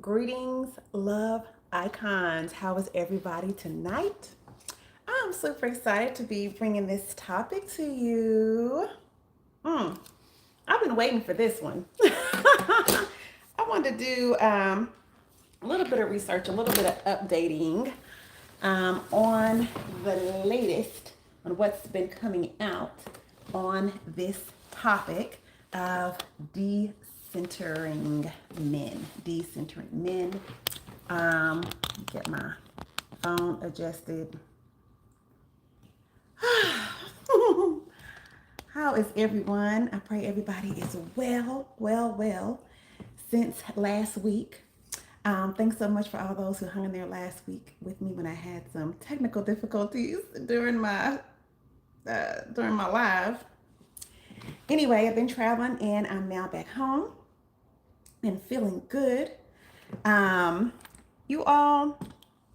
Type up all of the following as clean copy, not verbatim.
Greetings, love icons. How is everybody tonight? I'm super excited to be bringing this topic to you. I've been waiting for this one. I wanted to do a little bit of research, a little bit of updating on the latest on what's been coming out on this topic of decentering men. Decentering men. Get my phone adjusted. How is everyone? I pray everybody is well since last week. Thanks so much for all those who hung in there last week with me when I had some technical difficulties during my live. Anyway, I've been traveling and I'm now back home and feeling good. You all,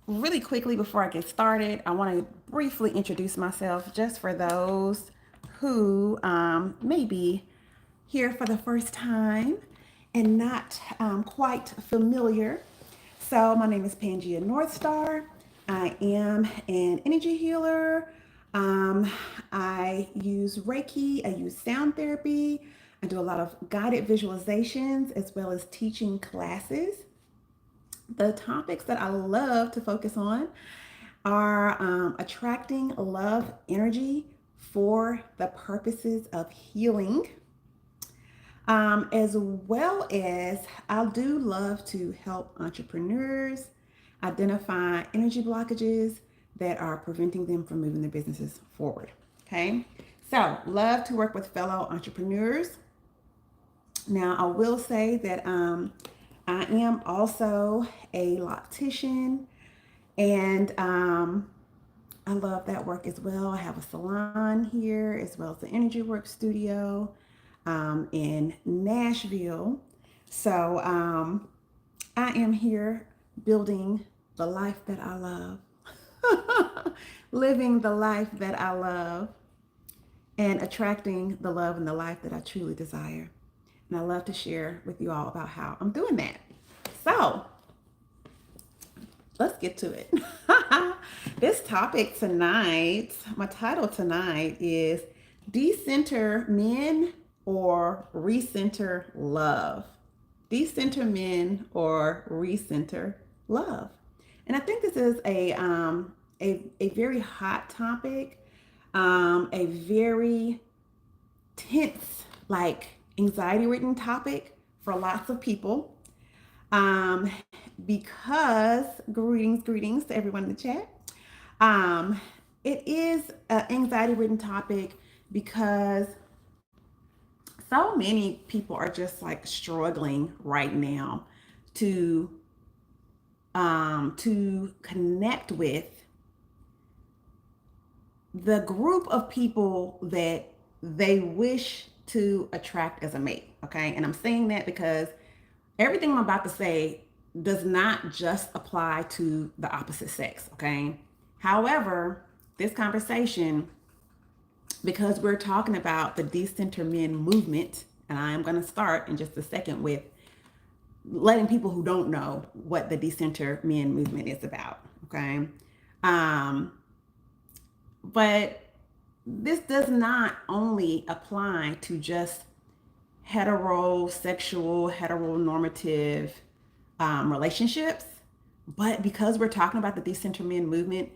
really quickly before I get started, I want to briefly introduce myself just for those who may be here for the first time and not quite familiar. So my name is Pangea Northstar. I am an energy healer. I use Reiki. I use sound therapy. I do a lot of guided visualizations as well as teaching classes. The topics that I love to focus on are attracting love energy for the purposes of healing, as well as I do love to help entrepreneurs identify energy blockages that are preventing them from moving their businesses forward. Okay, so love to work with fellow entrepreneurs. Now, I will say that I am also a loctician, and I love that work as well. I have a salon here as well as the energy work studio in Nashville. So I am here building the life that I love, living the life that I love, and attracting the love and the life that I truly desire. And I love to share with you all about how I'm doing that. So let's get to it. This topic tonight, my title tonight is Decenter Men or Recenter Love. Decenter Men or Recenter Love. And I think this is a very hot topic, a very tense, like anxiety-ridden topic for lots of people. Because greetings to everyone in the chat. It is an anxiety-ridden topic because so many people are just like struggling right now to connect with the group of people that they wish to attract as a mate. Okay, and I'm saying that because everything I'm about to say does not just apply to the opposite sex, okay? However, this conversation, because we're talking about the DecenterMen movement, and I am going to start in just a second with letting people who don't know what the DecenterMen movement is about, okay? But this does not only apply to just heteronormative relationships, but because we're talking about the DecenterMen movement,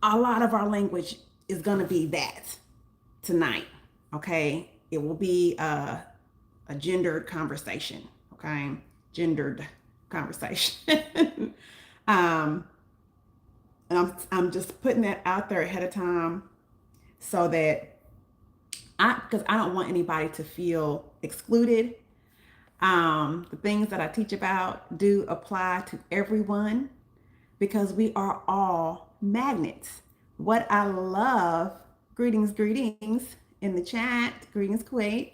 a lot of our language is going to be that tonight. Okay, it will be a gendered conversation. Okay, gendered conversation. And I'm just putting that out there ahead of time so that because I don't want anybody to feel excluded. The things that I teach about do apply to everyone because we are all magnets. What I love, greetings in the chat, greetings Kuwait.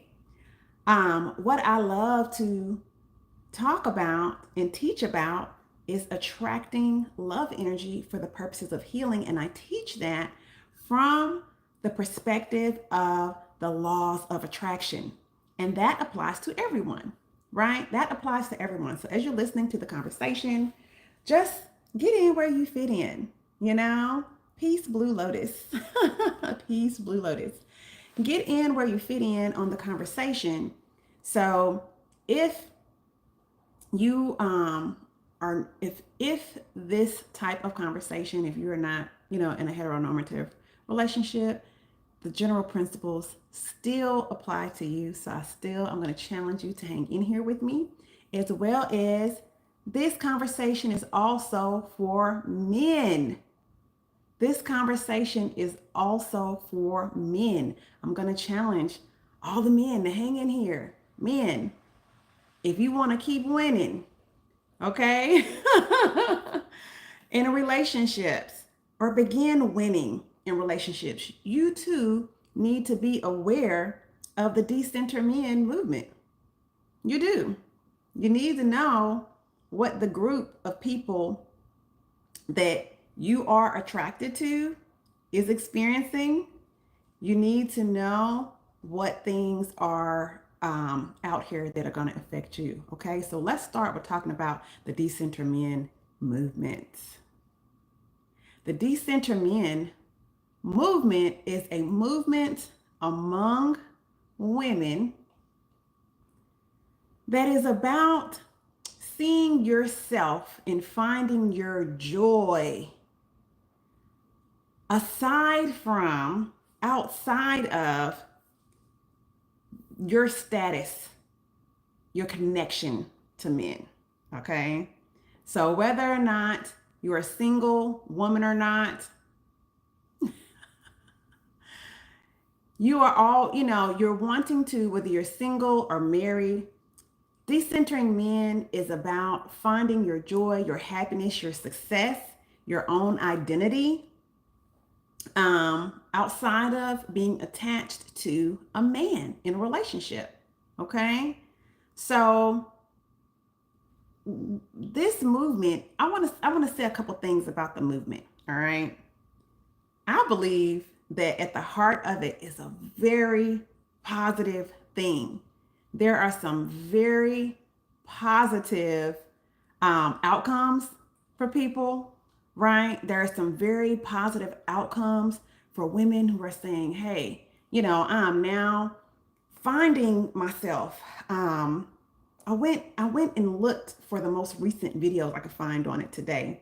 What I love to talk about and teach about is attracting love energy for the purposes of healing. And I teach that from the perspective of the laws of attraction. And that applies to everyone. right? That applies to everyone. So as you're listening to the conversation, just get in where you fit in, you know? Peace, Blue Lotus. Peace, Blue Lotus. Get in where you fit in on the conversation. So if you are if this type of conversation, if you're not, you know, in a heteronormative relationship, the general principles still apply to you. So I'm going to challenge you to hang in here with me, as well as this conversation is also for men. This conversation is also for men. I'm going to challenge all the men to hang in here. Men, if you want to keep winning, okay, in relationships or begin winning in relationships, you too need to be aware of the DecenterMen movement. You do. You need to know what the group of people that you are attracted to is experiencing. You need to know what things are out here that are going to affect you. Okay, so let's start with talking about the DecenterMen movement. The DecenterMen movement is a movement among women that is about seeing yourself and finding your joy outside of your status, your connection to men. Okay. So whether or not you're a single woman or not, you are all, you know, you're wanting to, whether you're single or married, decentering men is about finding your joy, your happiness, your success, your own identity, outside of being attached to a man in a relationship. Okay. So this movement, I want to say a couple things about the movement. All right. I believe that at the heart of it is a very positive thing. There are some very positive outcomes for people, right? There are some very positive outcomes for women who are saying, hey, you know, I'm now finding myself. I went and looked for the most recent videos I could find on it today.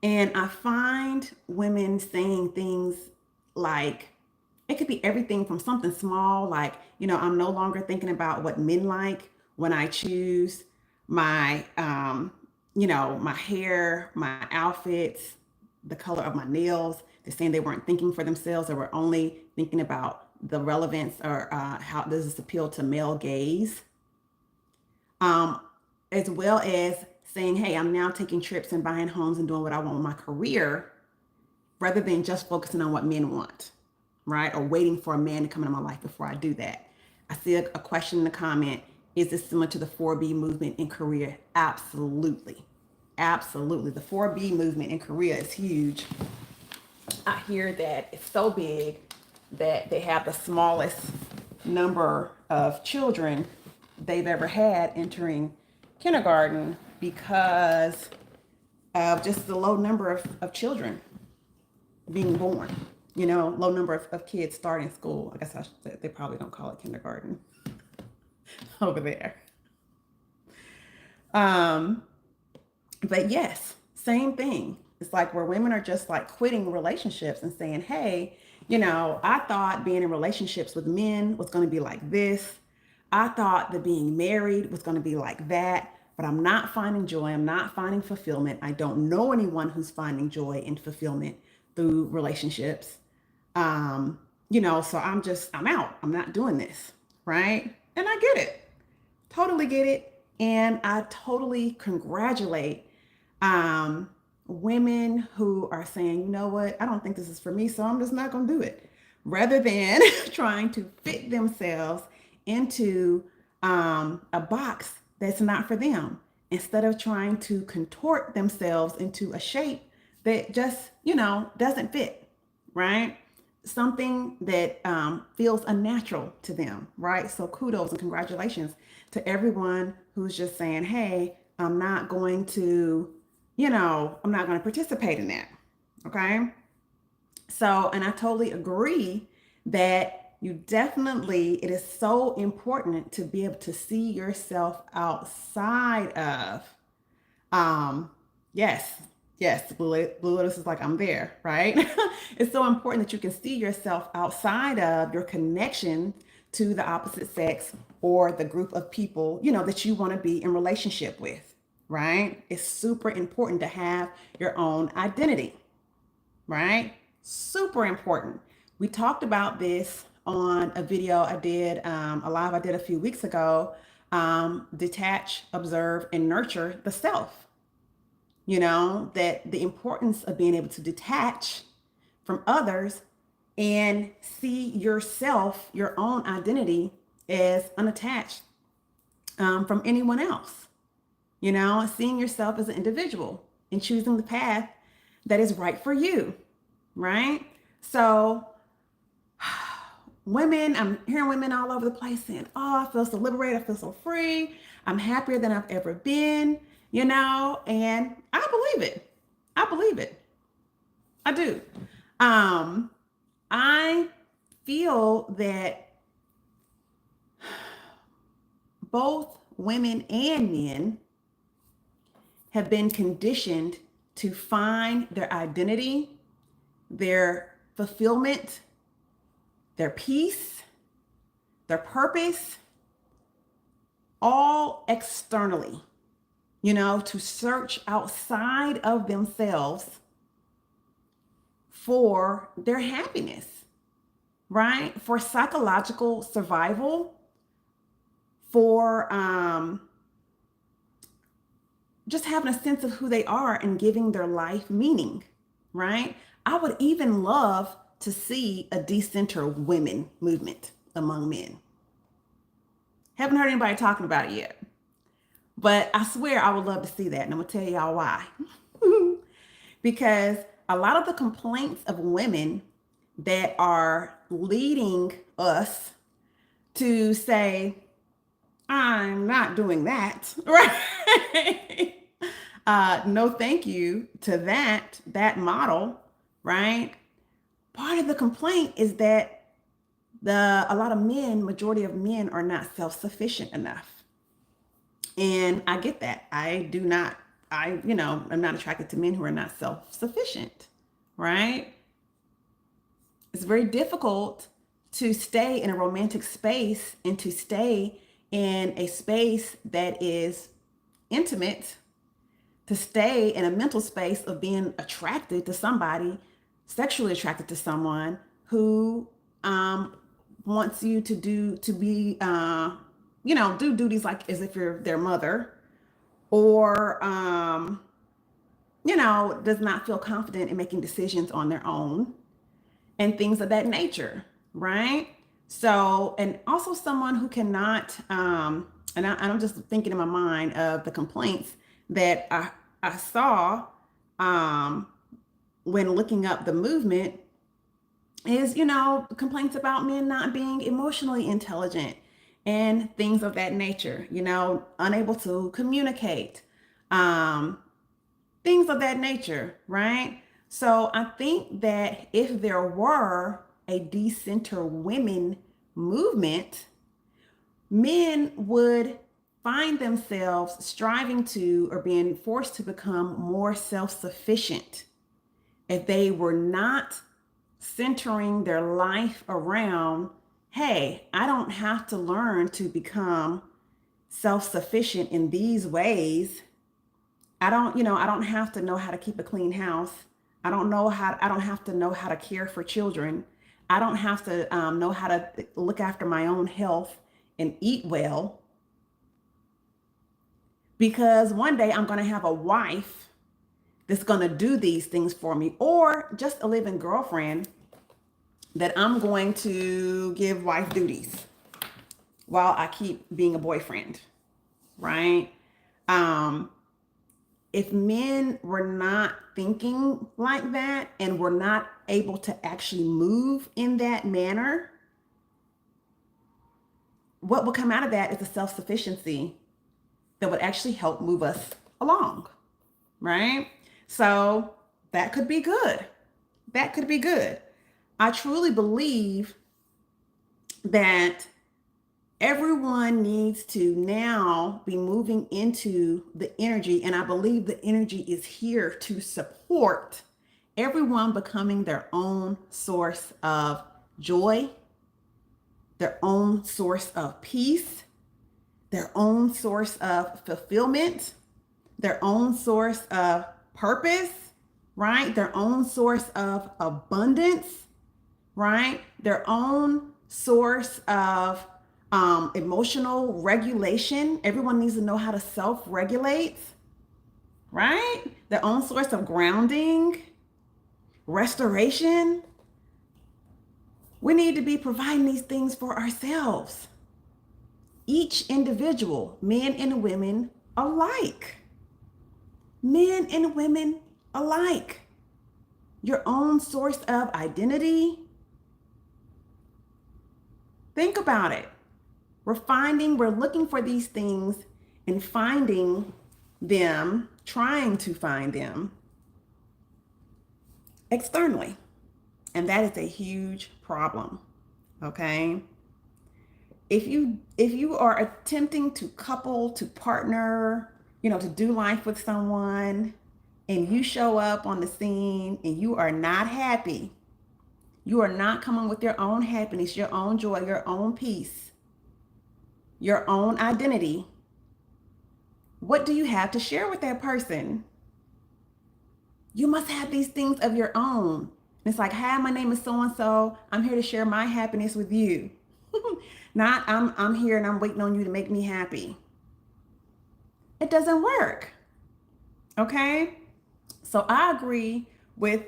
And I find women saying things like, it could be everything from something small, like, you know, I'm no longer thinking about what men like when I choose my, you know, my hair, my outfits, the color of my nails. They're saying they weren't thinking for themselves, or were only thinking about the relevance or how does this appeal to male gaze, as well as saying, hey, I'm now taking trips and buying homes and doing what I want with my career, rather than just focusing on what men want, right? Or waiting for a man to come into my life before I do that. I see a question in the comment, is this similar to the 4B movement in Korea? Absolutely. Absolutely. The 4B movement in Korea is huge. I hear that it's so big that they have the smallest number of children they've ever had entering kindergarten because of just the low number of children being born. You know, low number of kids starting school. I guess they probably don't call it kindergarten over there. But yes, same thing. It's like where women are just like quitting relationships and saying, hey, you know, I thought being in relationships with men was going to be like this. I thought that being married was going to be like that, but I'm not finding joy. I'm not finding fulfillment. I don't know anyone who's finding joy and fulfillment through relationships. You know, so I'm out. I'm not doing this. Right. And I get it. Totally get it. And I totally congratulate women who are saying, you know what, I don't think this is for me, so I'm just not going to do it. Rather than trying to fit themselves into a box that's not for them, instead of trying to contort themselves into a shape that just, you know, doesn't fit, right? something that feels unnatural to them, right? So kudos and congratulations to everyone who's just saying, hey, I'm not going to, I'm not going to participate in that. Okay. So, and I totally agree that it is so important to be able to see yourself outside of, um, yes, yes, Blue Lotus is like, I'm there, right? It's so important that you can see yourself outside of your connection to the opposite sex or the group of people, that you want to be in relationship with, right? It's super important to have your own identity, right? Super important. We talked about this on a video I did, a live I did a few weeks ago. Detach, observe, and nurture the self. That the importance of being able to detach from others and see yourself, your own identity, as unattached from anyone else. Seeing yourself as an individual and choosing the path that is right for you, right? So, women, I'm hearing women all over the place saying, oh, I feel so liberated, I feel so free, I'm happier than I've ever been, and I believe it. I believe it. I do. I feel that both women and men have been conditioned to find their identity, their fulfillment, their peace, their purpose, all externally, to search outside of themselves for their happiness, right? For psychological survival, for just having a sense of who they are and giving their life meaning, right? I would even love to see a decenter women movement among men. Haven't heard anybody talking about it yet, but I swear I would love to see that. And I'm gonna tell y'all why. Because a lot of the complaints of women that are leading us to say, I'm not doing that, right? No, thank you to that model, right? Part of the complaint is that majority of men are not self-sufficient enough. And I get that. I'm not attracted to men who are not self-sufficient, right? It's very difficult to stay in a romantic space and to stay in a space that is intimate, to stay in a mental space of being attracted to somebody, sexually attracted to someone who wants you to do duties like as if you're their mother, or does not feel confident in making decisions on their own and things of that nature, right? So, and also someone who cannot, I'm just thinking in my mind of the complaints that I saw when looking up the movement is, complaints about men not being emotionally intelligent and things of that nature, unable to communicate, things of that nature, right? So I think that if there were a decenter women movement, men would find themselves striving to or being forced to become more self-sufficient if they were not centering their life around, hey, I don't have to learn to become self-sufficient in these ways. I don't have to know how to keep a clean house. I don't have to know how to care for children. I don't have to know how to look after my own health and eat well, because one day I'm going to have a wife that's going to do these things for me, or just a living girlfriend that I'm going to give wife duties while I keep being a boyfriend, right? if men were not thinking like that and were not able to actually move in that manner, what would come out of that is a self-sufficiency that would actually help move us along, right? So that could be good. That could be good. I truly believe that everyone needs to now be moving into the energy, and I believe the energy is here to support everyone becoming their own source of joy, their own source of peace, their own source of fulfillment, their own source of purpose, right? Their own source of abundance, right? Their own source of emotional regulation. Everyone needs to know how to self-regulate, right? Their own source of grounding, restoration. We need to be providing these things for ourselves. Each individual, men and women alike. Men and women alike. Your own source of identity. Think about it. We're looking for these things and finding them, trying to find them externally. And that is a huge problem. Okay? If you are attempting to couple, to partner, to do life with someone, and you show up on the scene and you are not happy, you are not coming with your own happiness, your own joy, your own peace, your own identity, what do you have to share with that person? You must have these things of your own. It's like, hi, my name is so-and-so. I'm here to share my happiness with you. Not I'm here and I'm waiting on you to make me happy. It doesn't work. Okay? So I agree with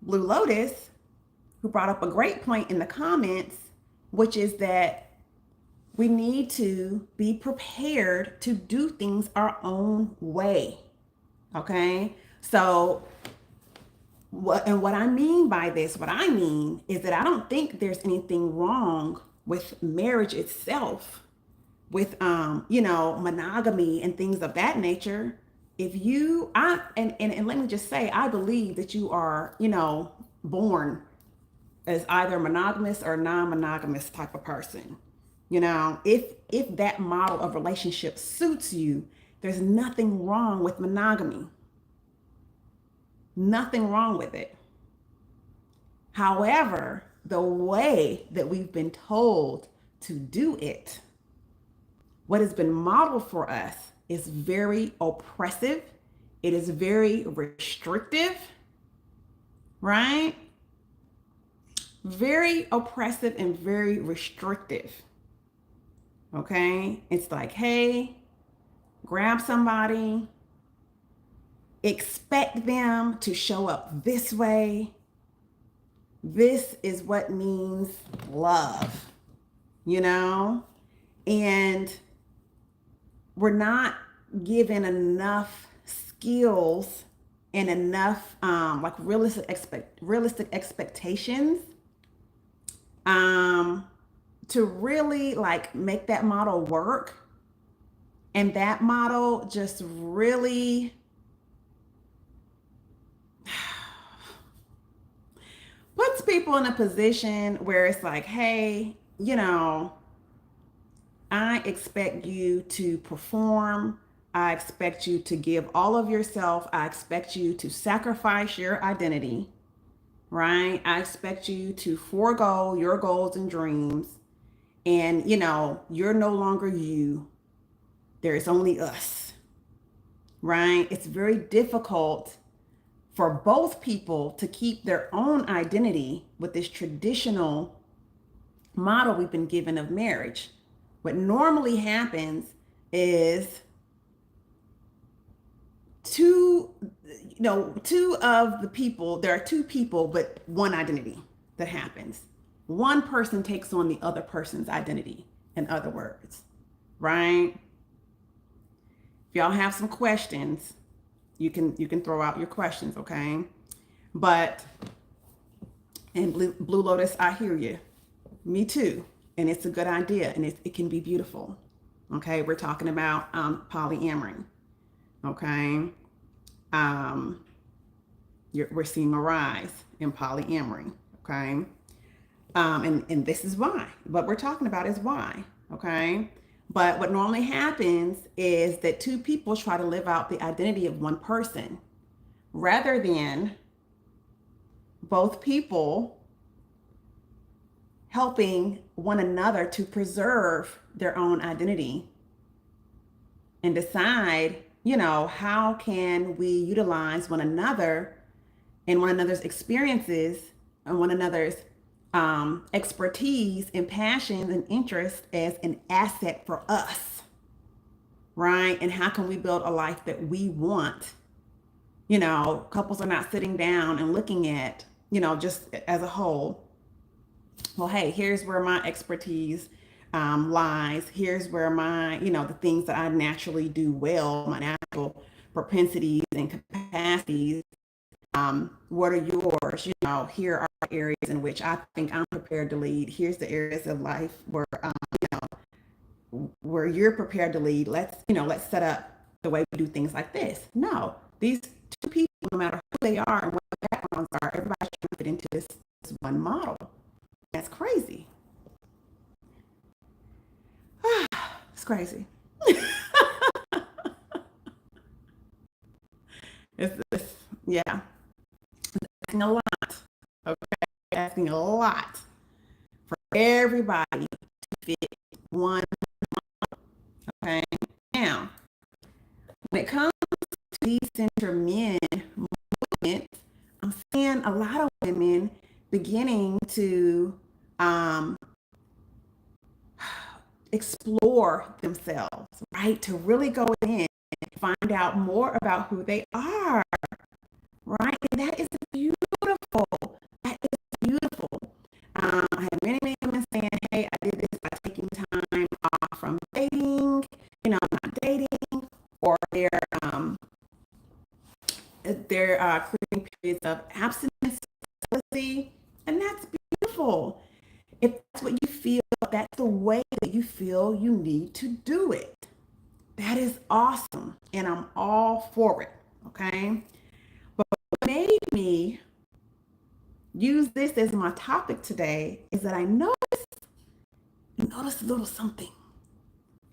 Blue Lotus, who brought up a great point in the comments, which is that we need to be prepared to do things our own way. Okay? So what I mean by this, what I mean is that I don't think there's anything wrong with marriage itself, with monogamy and things of that nature. If you and let me just say, I believe that you are, born as either monogamous or non-monogamous type of person. If that model of relationship suits you, there's nothing wrong with monogamy. Nothing wrong with it. However, the way that we've been told to do it, what has been modeled for us, is very oppressive. It is very restrictive, right? Very oppressive and very restrictive. Okay? It's like, hey, grab somebody, expect them to show up this way. This is what means love, and we're not given enough skills and enough realistic expectations to really make that model work. And that model just really puts people in a position where it's like, hey, I expect you to perform. I expect you to give all of yourself. I expect you to sacrifice your identity, right? I expect you to forego your goals and dreams. And, you're no longer you. There is only us, right? It's very difficult for both people to keep their own identity with this traditional model we've been given of marriage. What normally happens is two of the people, there are two people, but one identity that happens. One person takes on the other person's identity, in other words, right? If y'all have some questions, You can throw out your questions, okay? But and Blue Lotus, I hear you. Me too. And it's a good idea, and it can be beautiful. Okay, we're talking about polyamory. Okay, um, we're seeing a rise in polyamory. Okay, and this is why. What we're talking about is why. Okay, but what normally happens is that two people try to live out the identity of one person rather than both people helping one another to preserve their own identity and decide, how can we utilize one another and one another's experiences and one another's expertise and passions and interests as an asset for us, right? And how can we build a life that we want? Couples are not sitting down and looking at, just as a whole, well, hey, here's where my expertise lies. Here's where the things that I naturally do well, my natural propensities and capacities. What are yours? Here are areas in which I think I'm prepared to lead. Here's the areas of life where you're prepared to lead. Let's set up the way we do things like this. No, these two people, no matter who they are and what their backgrounds are, everybody's trying to fit into this one model. That's crazy. It's crazy. It's yeah, asking a lot. Okay, asking a lot for everybody to fit one. Okay, now when it comes to DecenterMen movement, I'm seeing a lot of women beginning to explore themselves, right? To really go in and find out more about who they are, right? And that is beautiful. That is beautiful. I had many women saying, hey, I did this by taking time off from dating, not dating, or they're creating periods of abstinence, and that's beautiful. If that's what you feel, that's the way that you feel you need to do it. That is awesome. And I'm all for it. Okay. But what made me use this as my topic today is that I noticed a little something.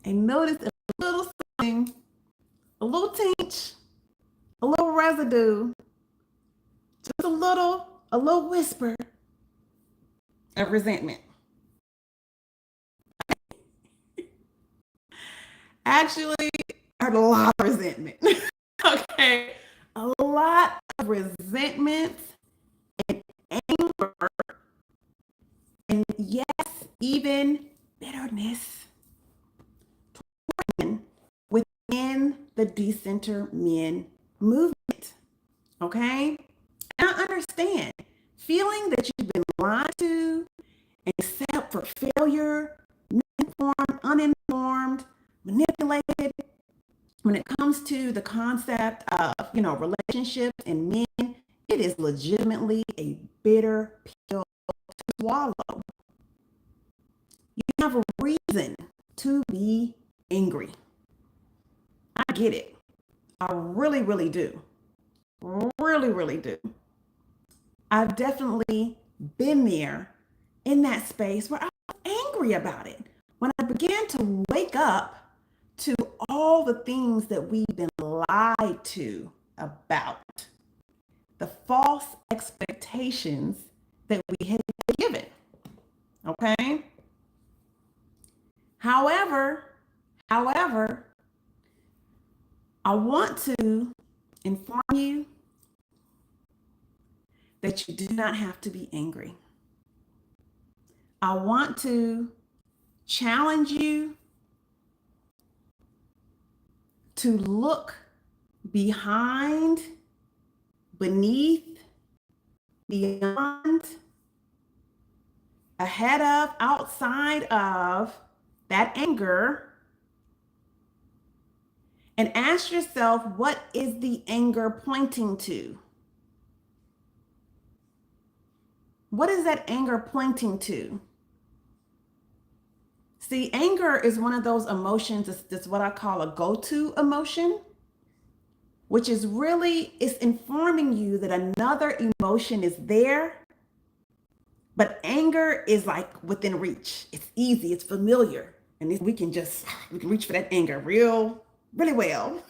I noticed a little something, a little tinge, a little residue, just a little whisper of resentment. Actually, I heard a lot of resentment. Okay. A lot of resentment and anger, and yes, even bitterness within the DecenterMen movement. Okay? And I understand feeling that you've been lied to and set up for failure, misinformed, uninformed, manipulated. When it comes to the concept of, relationships and men, it is legitimately a bitter pill to swallow. You have a reason to be angry. I get it. I really, really do. Really, really do. I've definitely been there in that space where I was angry about it. When I began to wake up to all the things that we've been lied to about, the false expectations that we had been given. Okay? However, I want to inform you that you do not have to be angry. I want to challenge you to look behind, beneath, beyond, ahead of, outside of that anger And ask yourself, what is the anger pointing to? What is that anger pointing to? See, anger is one of those emotions that's what I call a go-to emotion, which is really, it's informing you that another emotion is there, but anger is like within reach. It's easy, it's familiar, and we can reach for that anger really well.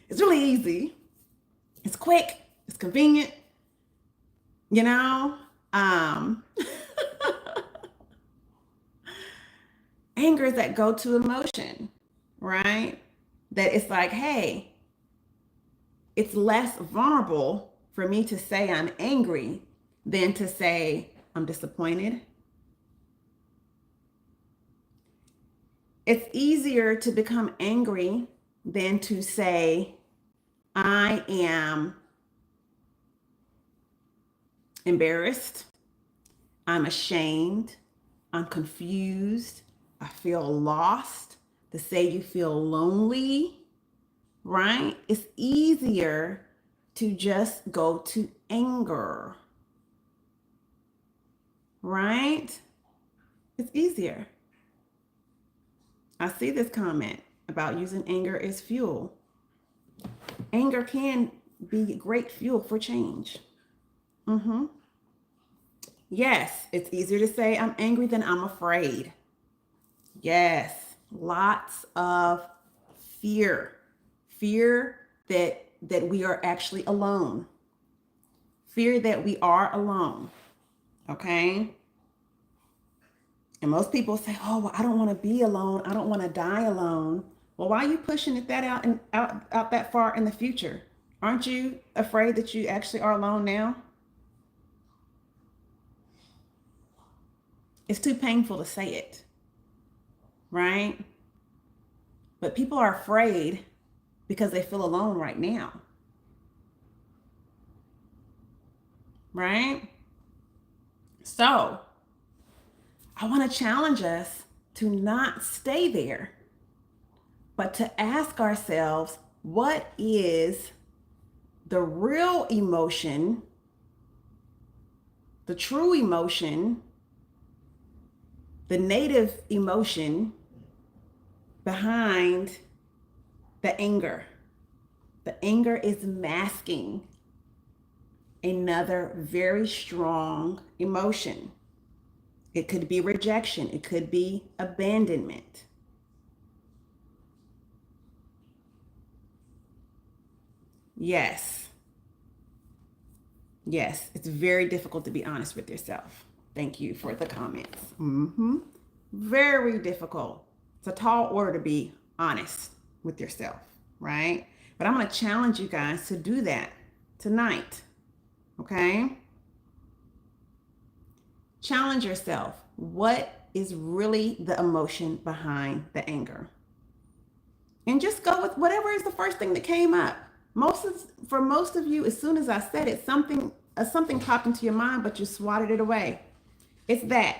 It's really easy. It's quick, it's convenient, you know? Anger is that go-to emotion, right? That it's like, hey, it's less vulnerable for me to say I'm angry than to say I'm disappointed. It's easier to become angry than to say I am embarrassed, I'm ashamed, I'm confused, I feel lost, to say you feel lonely, right? It's easier to just go to anger, right? It's easier. I see this comment about using anger as fuel. Anger can be great fuel for change. Yes, it's easier to say I'm angry than I'm afraid. Yes, lots of fear. Fear that we are actually alone. Fear that we are alone. Okay? And most people say, "Oh, well, I don't want to be alone. I don't want to die alone." Well, why are you pushing it that out that far in the future? Aren't you afraid that you actually are alone now? It's too painful to say it, right? But people are afraid because they feel alone right now, right? So I want to challenge us to not stay there, but to ask ourselves, what is the real emotion, the true emotion, the native emotion behind the anger? The anger is masking another very strong emotion. It could be rejection. It could be abandonment. Yes. Yes, it's very difficult to be honest with yourself. Thank you for the comments. Very difficult. It's a tall order to be honest with yourself, right? But I'm going to challenge you guys to do that tonight. Okay? Challenge yourself. What is really the emotion behind the anger? And just go with whatever is the first thing that came up. For most of you, as soon as I said it, something popped into your mind, but you swatted it away. It's that.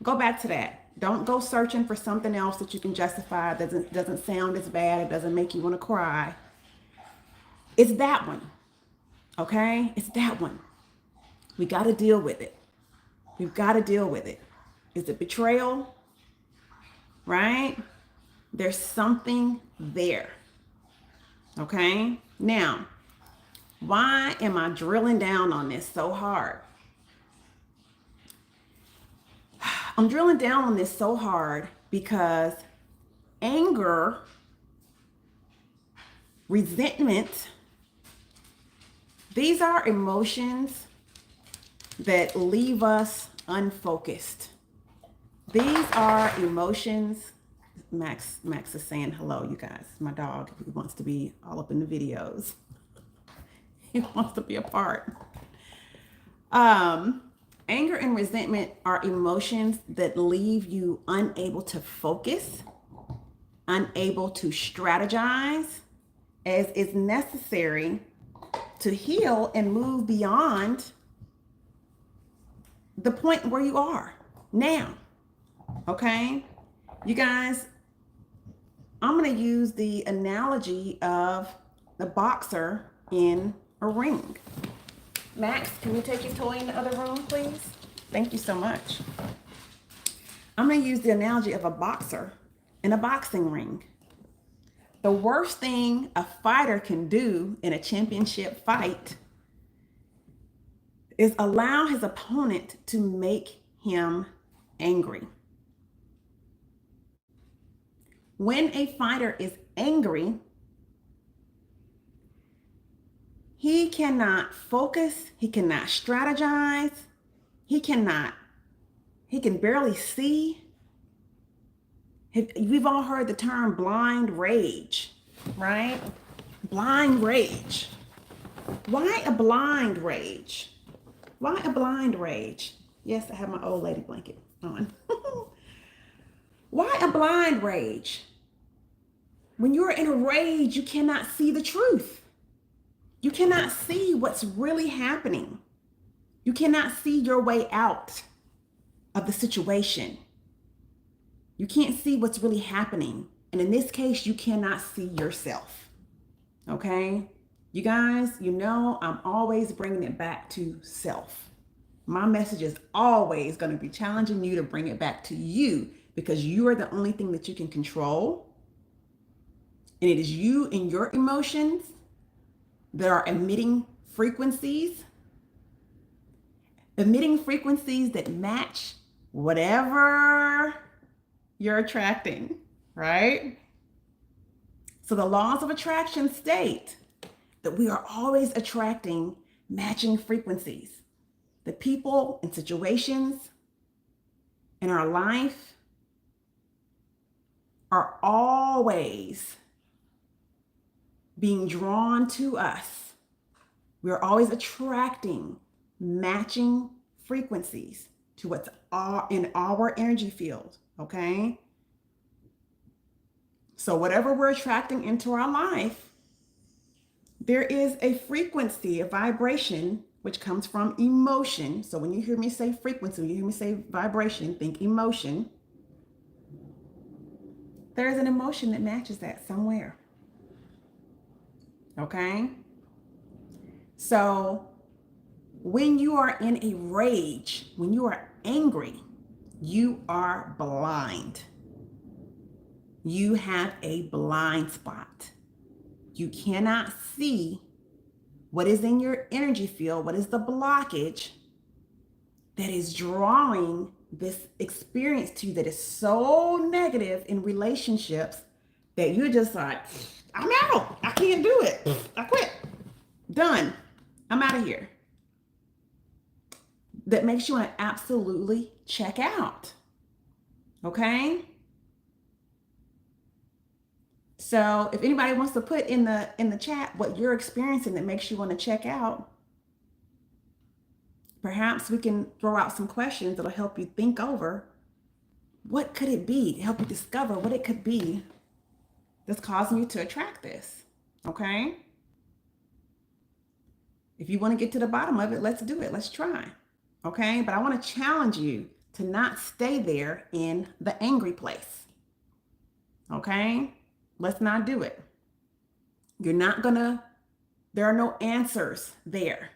Go back to that. Don't go searching for something else that you can justify. Doesn't sound as bad. It doesn't make you want to cry. It's that one. Okay? It's that one. We got to deal with it. We've got to deal with it. Is it betrayal? Right? There's something there. Okay? Now, why am I drilling down on this so hard? I'm drilling down on this so hard because anger, resentment, these are emotions that leave us unfocused. These are emotions. Max is saying hello, you guys. My dog, he wants to be all up in the videos. He wants to be a part. Anger and resentment are emotions that leave you unable to focus, unable to strategize as is necessary to heal and move beyond the point where you are now. Okay? You guys, I'm going to use the analogy of the boxer in a ring. Max, can you take your toy in the other room, please? Thank you so much. I'm going to use the analogy of a boxer in a boxing ring. The worst thing a fighter can do in a championship fight is allow his opponent to make him angry. When a fighter is angry, he cannot focus, he cannot strategize, he can barely see. We've all heard the term blind rage, right? Blind rage. Why a blind rage? Why a blind rage? Yes, I have my old lady blanket on. Why a blind rage? When you're in a rage, you cannot see the truth. You cannot see what's really happening. You cannot see your way out of the situation. You can't see what's really happening. And in this case, you cannot see yourself. Okay? You guys, you know, I'm always bringing it back to self. My message is always going to be challenging you to bring it back to you because you are the only thing that you can control. And it is you and your emotions that are emitting frequencies that match whatever you're attracting, right? So the laws of attraction state that we are always attracting matching frequencies. The people and situations in our life are always being drawn to us. We're always attracting matching frequencies to what's in our energy field, okay? So whatever we're attracting into our life, there is a frequency, a vibration, which comes from emotion. So when you hear me say frequency, when you hear me say vibration, think emotion. There's an emotion that matches that somewhere. Okay? So when you are in a rage, when you are angry, you are blind. You have a blind spot. You cannot see what is in your energy field, what is the blockage that is drawing this experience to you that is so negative in relationships that you're just like, I'm out. I can't do it. I quit. Done. I'm out of here. That makes you want to absolutely check out. Okay? So if anybody wants to put in the chat what you're experiencing that makes you want to check out, perhaps we can throw out some questions that'll help you think over what could it be, help you discover what it could be that's causing you to attract this. Okay? If you want to get to the bottom of it, let's do it. Let's try. Okay? But I want to challenge you to not stay there in the angry place. Okay? Let's not do it. There are no answers there.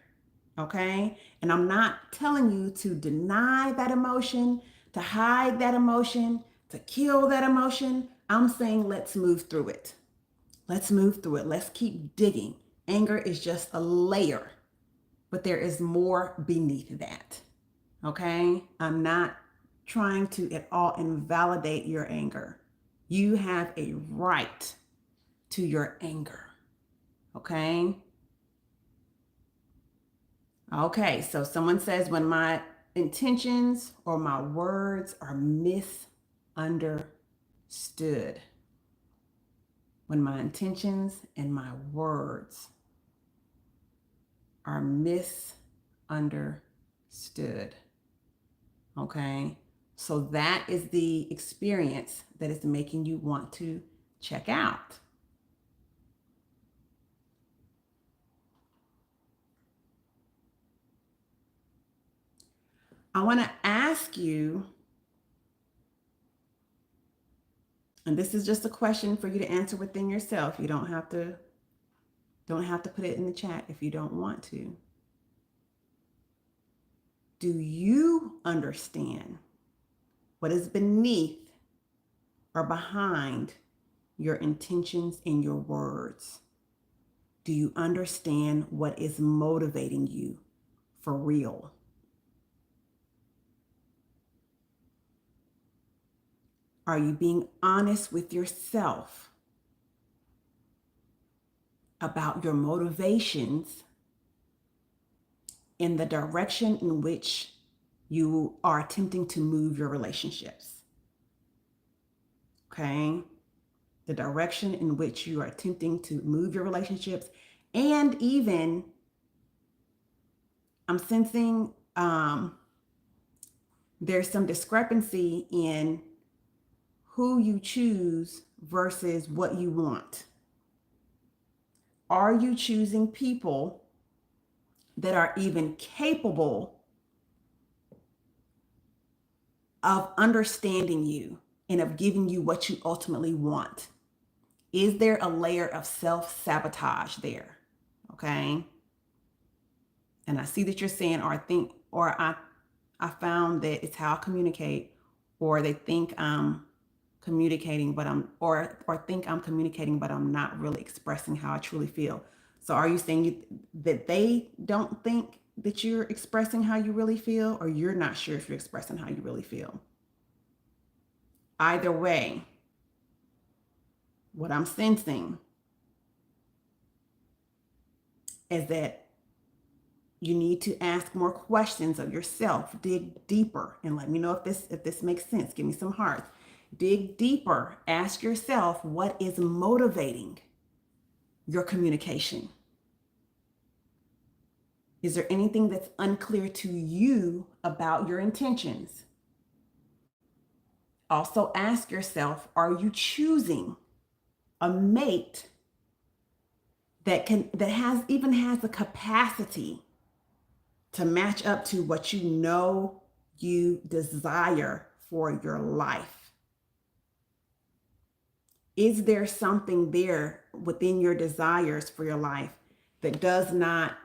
Okay? And I'm not telling you to deny that emotion, to hide that emotion, to kill that emotion. I'm saying let's move through it. Let's move through it. Let's keep digging. Anger is just a layer, but there is more beneath that. Okay? I'm not trying to at all invalidate your anger. You have a right to your anger. Okay? Okay, so someone says when my intentions or my words are misunderstood. When my intentions and my words are misunderstood. Okay, so that is the experience that is making you want to check out. I want to ask you And this is just a question for you to answer within yourself. You don't have to put it in the chat if you don't want to. Do you understand what is beneath or behind your intentions and your words? Do you understand what is motivating you for real? Are you being honest with yourself about your motivations in the direction in which you are attempting to move your relationships? Okay? The direction in which you are attempting to move your relationships. And even, I'm sensing there's some discrepancy in who you choose versus what you want. Are you choosing people that are even capable of understanding you and of giving you what you ultimately want? Is there a layer of self-sabotage there? Okay. And I see that you're saying, or I think, or I found that it's how I communicate, or they think I'm communicating, but or think I'm communicating, but I'm not really expressing how I truly feel. So are you saying that they don't think that you're expressing how you really feel, or you're not sure if you're expressing how you really feel? Either way, what I'm sensing is that you need to ask more questions of yourself. Dig deeper and let me know if this makes sense. Give me some hearts. Dig deeper. Ask yourself, what is motivating your communication? Is there anything that's unclear to you about your intentions? Also ask yourself, are you choosing a mate that has the capacity to match up to what you know you desire for your life? Is there something there within your desires for your life that does not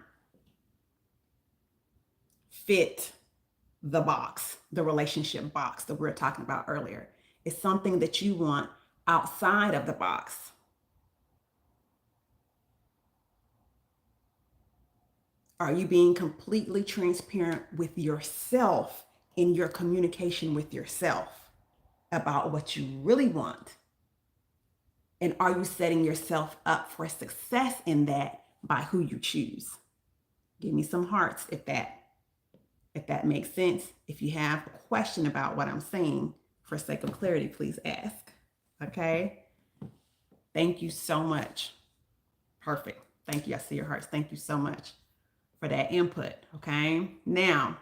fit the box, the relationship box that we were talking about earlier? It's something that you want outside of the box. Are you being completely transparent with yourself in your communication with yourself about what you really want? And are you setting yourself up for success in that by who you choose? Give me some hearts if that makes sense. If you have a question about what I'm saying, for sake of clarity, please ask. Okay? Thank you so much. Perfect. Thank you. I see your hearts. Thank you so much for that input. Okay? Now,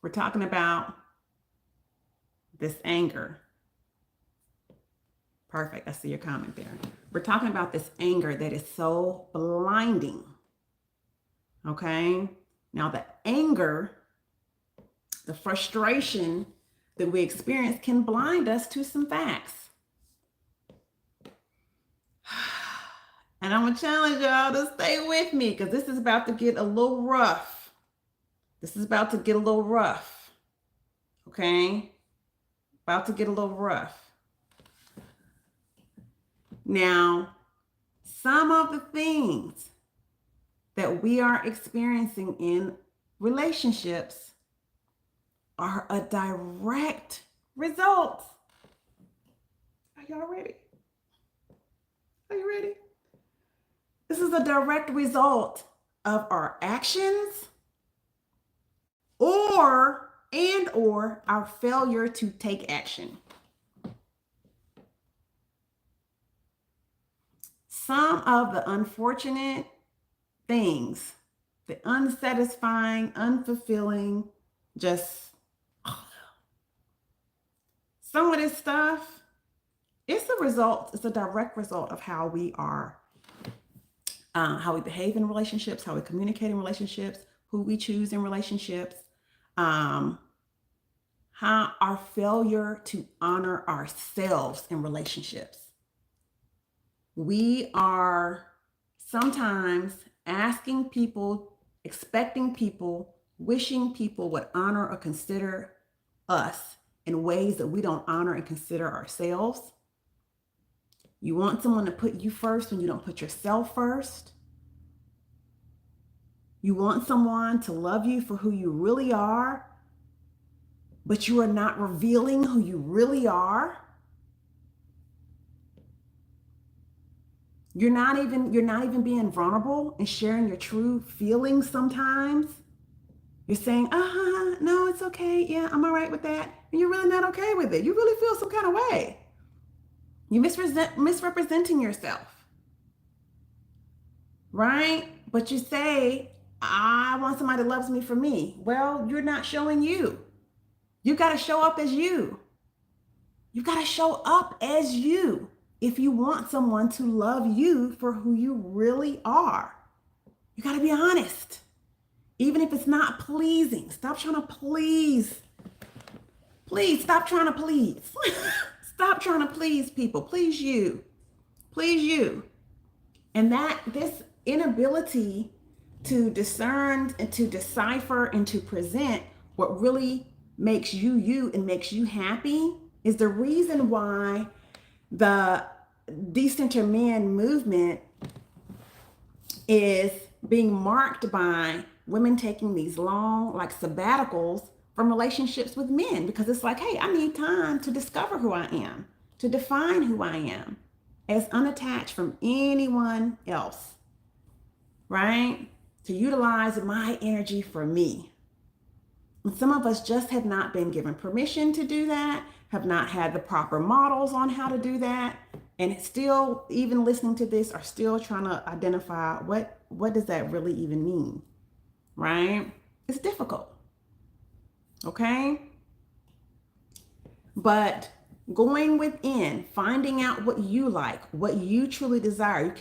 we're talking about this anger. Perfect. I see your comment there. We're talking about this anger that is so blinding. Okay? Now, the anger, the frustration that we experience can blind us to some facts. And I'm going to challenge y'all to stay with me because this is about to get a little rough. This is about to get a little rough. Okay? About to get a little rough. Now, some of the things that we are experiencing in relationships are a direct result. Are y'all ready? Are you ready? This is a direct result of our actions or our failure to take action. Some of the unfortunate things, the unsatisfying, unfulfilling, just some of this stuff, it's a direct result of how we are, how we behave in relationships, how we communicate in relationships, who we choose in relationships, how how our failure to honor ourselves in relationships. We are sometimes asking people, expecting people, wishing people would honor or consider us in ways that we don't honor and consider ourselves. You want someone to put you first when you don't put yourself first. You want someone to love you for who you really are, but you are not revealing who you really are. You're not even being vulnerable and sharing your true feelings sometimes. You're saying, no, it's okay. Yeah, I'm all right with that. And you're really not okay with it. You really feel some kind of way. You're misrepresenting yourself, right? But you say, I want somebody that loves me for me. Well, you're not showing you. You got to show up as you. You got to show up as you if you want someone to love you for who you really are. You got to be honest. Even if it's not pleasing, stop trying to please. Please stop trying to please. Stop trying to please people. Please you. Please you. And that this inability to discern and to decipher and to present what really makes you you and makes you happy is the reason why the DecenterMen movement is being marked by women taking these long sabbaticals from relationships with men, because it's like, hey, I need time to discover who I am, to define who I am as unattached from anyone else, right? To utilize my energy for me. And some of us just have not been given permission to do that, have not had the proper models on how to do that, and still, even listening to this, are still trying to identify what does that really even mean, right? It's difficult, okay? But going within, finding out what you like, what you truly desire,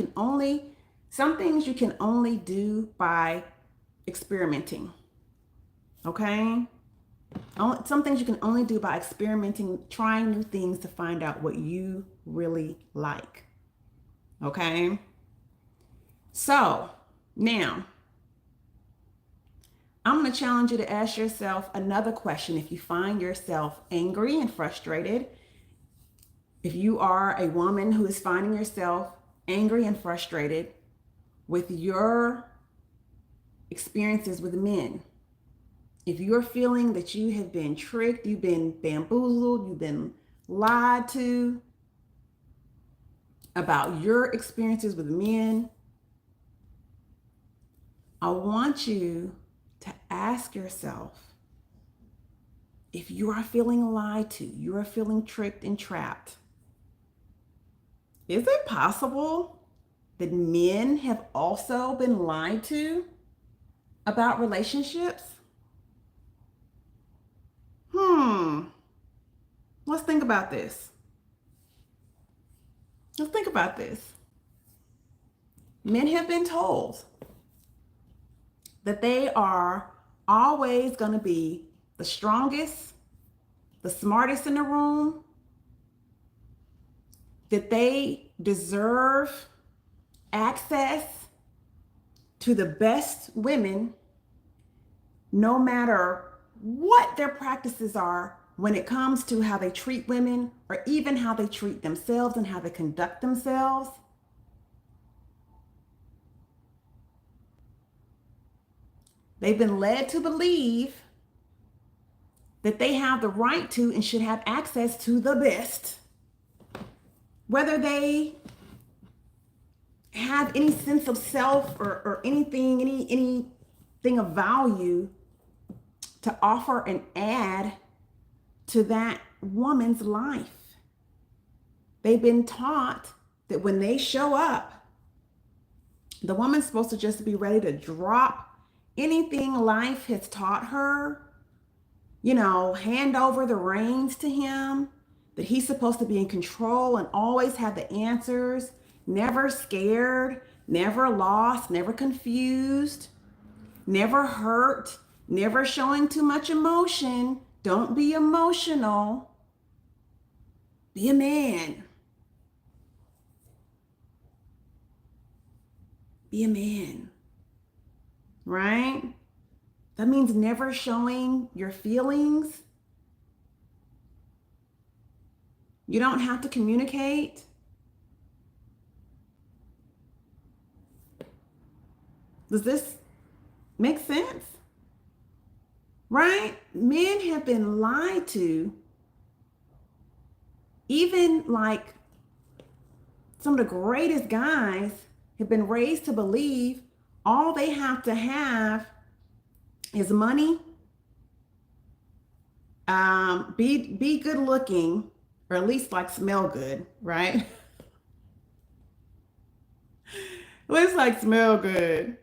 some things you can only do by experimenting, okay? Some things you can only do by experimenting, trying new things to find out what you really like, okay? So now, I'm going to challenge you to ask yourself another question. If you find yourself angry and frustrated, if you are a woman who is finding yourself angry and frustrated with your experiences with men, if you're feeling that you have been tricked, you've been bamboozled, you've been lied to about your experiences with men, I want you to ask yourself, if you are feeling lied to, you are feeling tricked and trapped, is it possible that men have also been lied to about relationships? Let's think about this. Let's think about this. Men have been told that they are always going to be the strongest, the smartest in the room, that they deserve access to the best women no matter what their practices are when it comes to how they treat women, or even how they treat themselves and how they conduct themselves. They've been led to believe that they have the right to and should have access to the best, whether they have any sense of self or anything of value to offer and add to that woman's life. They've been taught that when they show up, the woman's supposed to just be ready to drop anything life has taught her, hand over the reins to him, that he's supposed to be in control and always have the answers, never scared, never lost, never confused, never hurt, never showing too much emotion Don't be emotional. Be a man. Be a man. Right? That means never showing your feelings. You don't have to communicate. Does this make sense? Right? Men have been lied to. Even like some of the greatest guys have been raised to believe all they have to have is money, be good looking, or at least like smell good, right? At least like smell good.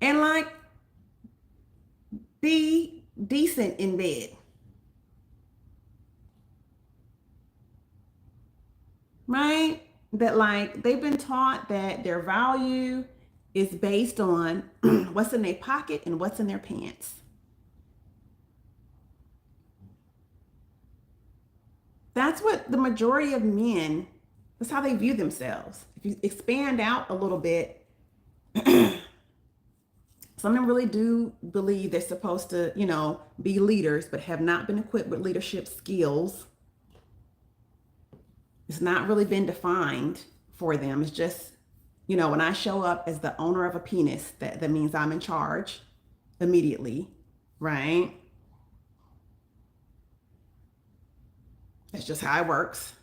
And like be decent in bed. Right? That like they've been taught that their value is based on what's in their pocket and what's in their pants. That's what the majority of men, that's how they view themselves. If you expand out a little bit, some of them really do believe they're supposed to, be leaders, but have not been equipped with leadership skills. It's not really been defined for them. It's just, when I show up as the owner of a penis, that means I'm in charge immediately, right? That's just how it works.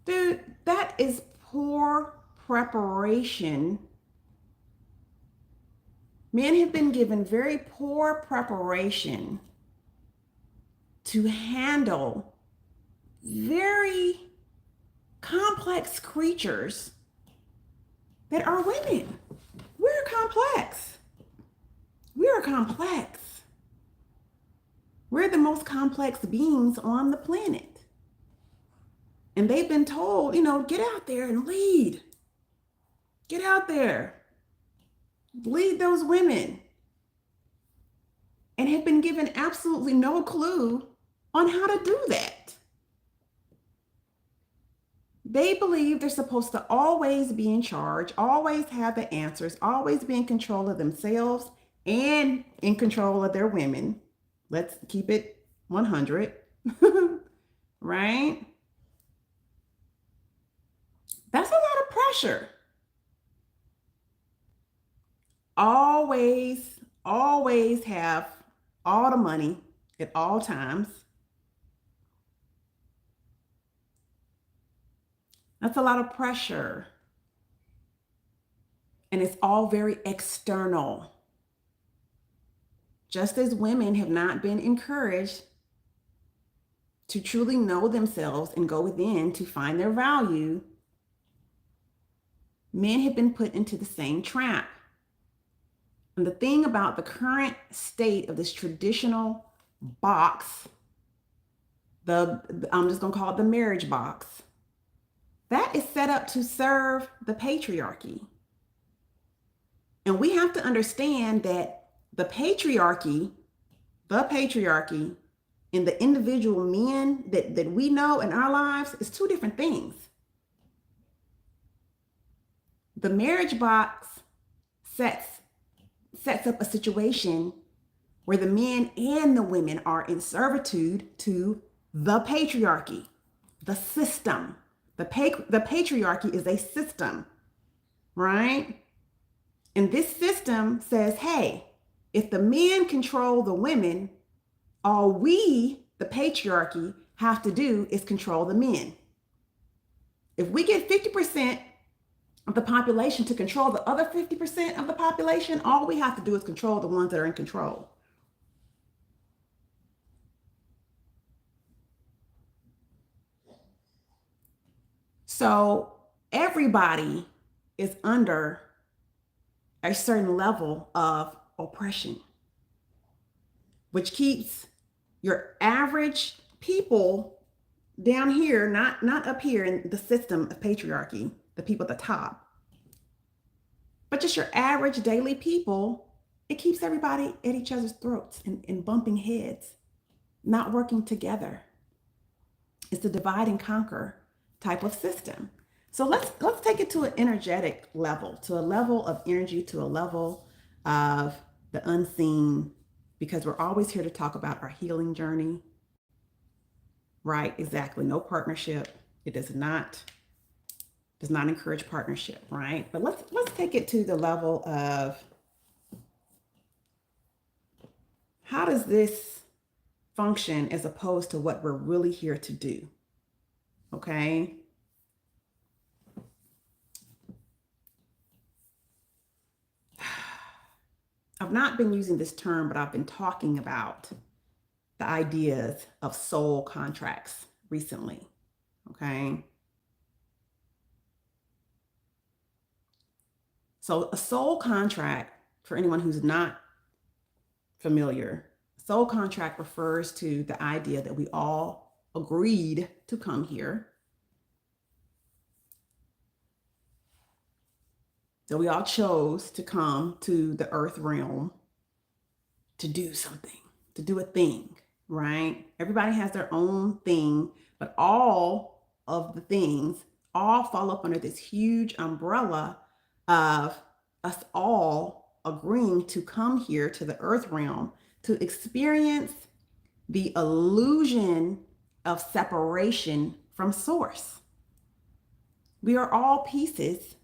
Dude, that is poor preparation. Men have been given very poor preparation to handle very complex creatures that are women. We're complex. We're complex. We're the most complex beings on the planet. And they've been told, get out there and lead. Get out there. Lead those women. And have been given absolutely no clue on how to do that. They believe they're supposed to always be in charge, always have the answers, always be in control of themselves and in control of their women. Let's keep it 100, right? That's a lot of pressure. Always have all the money at all times. That's a lot of pressure. And it's all very external. Just as women have not been encouraged to truly know themselves and go within to find their value, men have been put into the same trap. And the thing about the current state of this traditional box, I'm just going to call it the marriage box, that is set up to serve the patriarchy. And we have to understand that the patriarchy and the individual men that we know in our lives is two different things. The marriage box sets up a situation where the men and the women are in servitude to the patriarchy, the system. The patriarchy is a system, right? And this system says, hey, if the men control the women, all we, the patriarchy, have to do is control the men. If we get 50% of the population to control the other 50% of the population, all we have to do is control the ones that are in control. So everybody is under a certain level of oppression, which keeps your average people down here, not up here in the system of patriarchy, the people at the top, but just your average daily people It keeps everybody at each other's throats and bumping heads, not working together. It's a divide and conquer type of system. So let's take it to an energetic level, to a level of energy, to a level of the unseen, because we're always here to talk about our healing journey. Right? Exactly. No partnership. It does not encourage partnership, right? But let's take it to the level of how does this function as opposed to what we're really here to do? Okay? I've not been using this term, but I've been talking about the ideas of soul contracts recently. Okay? So a soul contract, for anyone who's not familiar, soul contract refers to the idea that we all agreed to come here. So we all chose to come to the earth realm to do something, to do a thing, right? Everybody has their own thing, but all of the things all fall up under this huge umbrella of us all agreeing to come here to the earth realm to experience the illusion of separation from source. We are all pieces,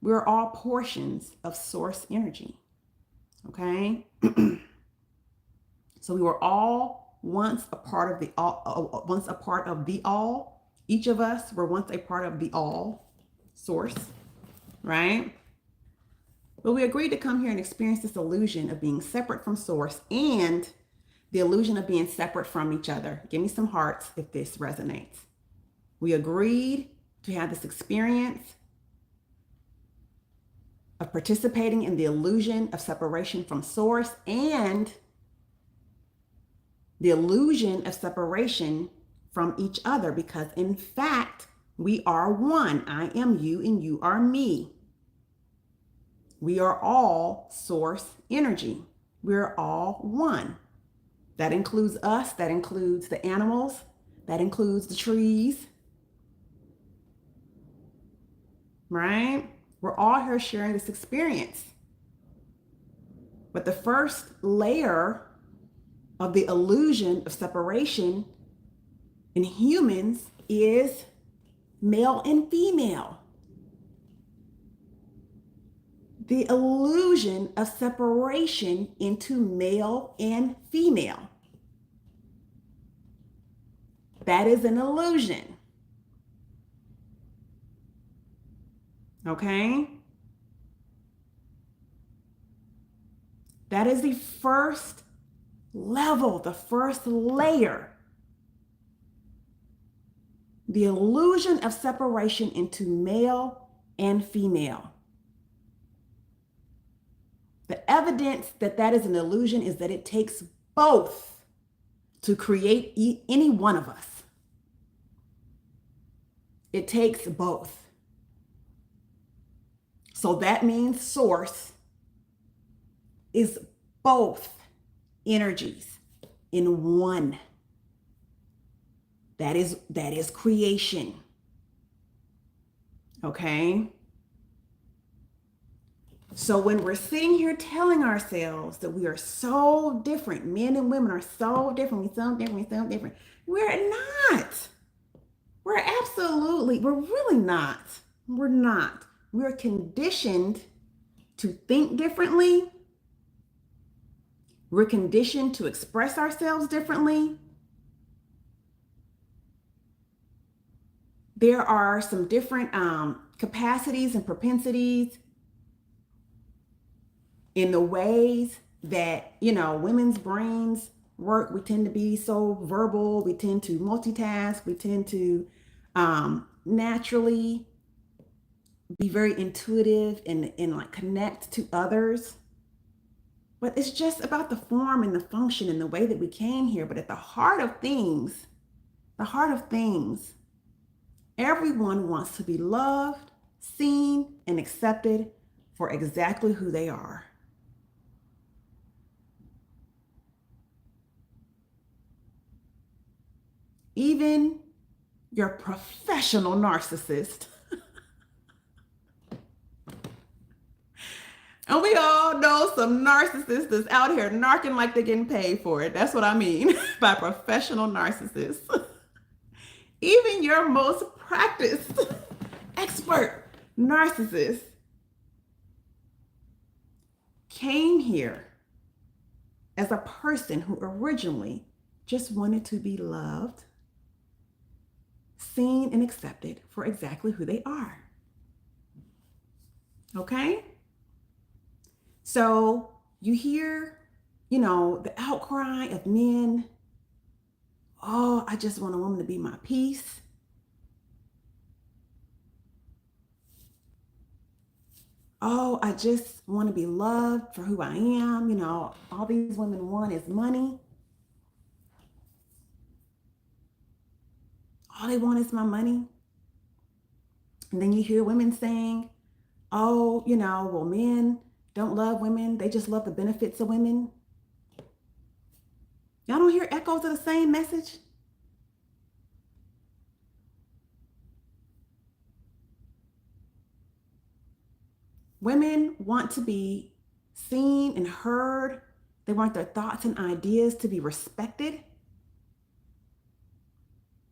we're all portions of source energy. Okay? So we were all once a part of the all, once a part of the all. Each of us were once a part of the all source, right? But we agreed to come here and experience this illusion of being separate from source and the illusion of being separate from each other. Give me some hearts if this resonates. We agreed to have this experience of participating in the illusion of separation from source and the illusion of separation from each other, because in fact, we are one. I am you and you are me. We are all source energy. We're all one. That includes us, that includes the animals, that includes the trees, right? We're all here sharing this experience. But the first layer of the illusion of separation in humans is male and female. The illusion of separation into male and female. That is an illusion. Okay? That is the first level, the first layer. The illusion of separation into male and female. The evidence that that is an illusion is that it takes both to create any one of us. It takes both. So that means source is both energies in one. That is creation. Okay? So when we're sitting here telling ourselves that we are so different, men and women are so different, we're so different. We're not. We're really not. We're not. We're conditioned to think differently. We're conditioned to express ourselves differently. There are some different capacities and propensities in the ways that, women's brains work. We tend to be so verbal. We tend to multitask. We tend to naturally be very intuitive and like connect to others. But it's just about the form and the function and the way that we came here. But at the heart of things, everyone wants to be loved, seen, and accepted for exactly who they are. even your professional narcissist. And we all know some narcissists that's out here narking like they're getting paid for it. That's what I mean by professional narcissists. Even your most practiced, expert narcissist came here as a person who originally just wanted to be loved, seen, and accepted for exactly who they are. Okay? So you hear, the outcry of men. Oh, I just want a woman to be my peace. Oh, I just want to be loved for who I am. All these women want is money. All they want is my money. And then you hear women saying, oh, well, men don't love women. They just love the benefits of women. Y'all don't hear echoes of the same message? Women want to be seen and heard. They want their thoughts and ideas to be respected.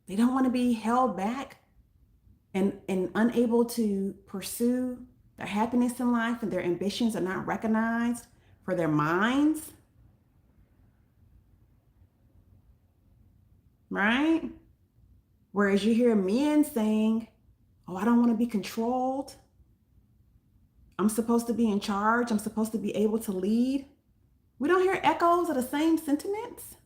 They don't want to be held back and unable to pursue their happiness in life, and their ambitions are not recognized for their minds. Right? Whereas you hear men saying, oh, I don't want to be controlled. I'm supposed to be in charge. I'm supposed to be able to lead. We don't hear echoes of the same sentiments.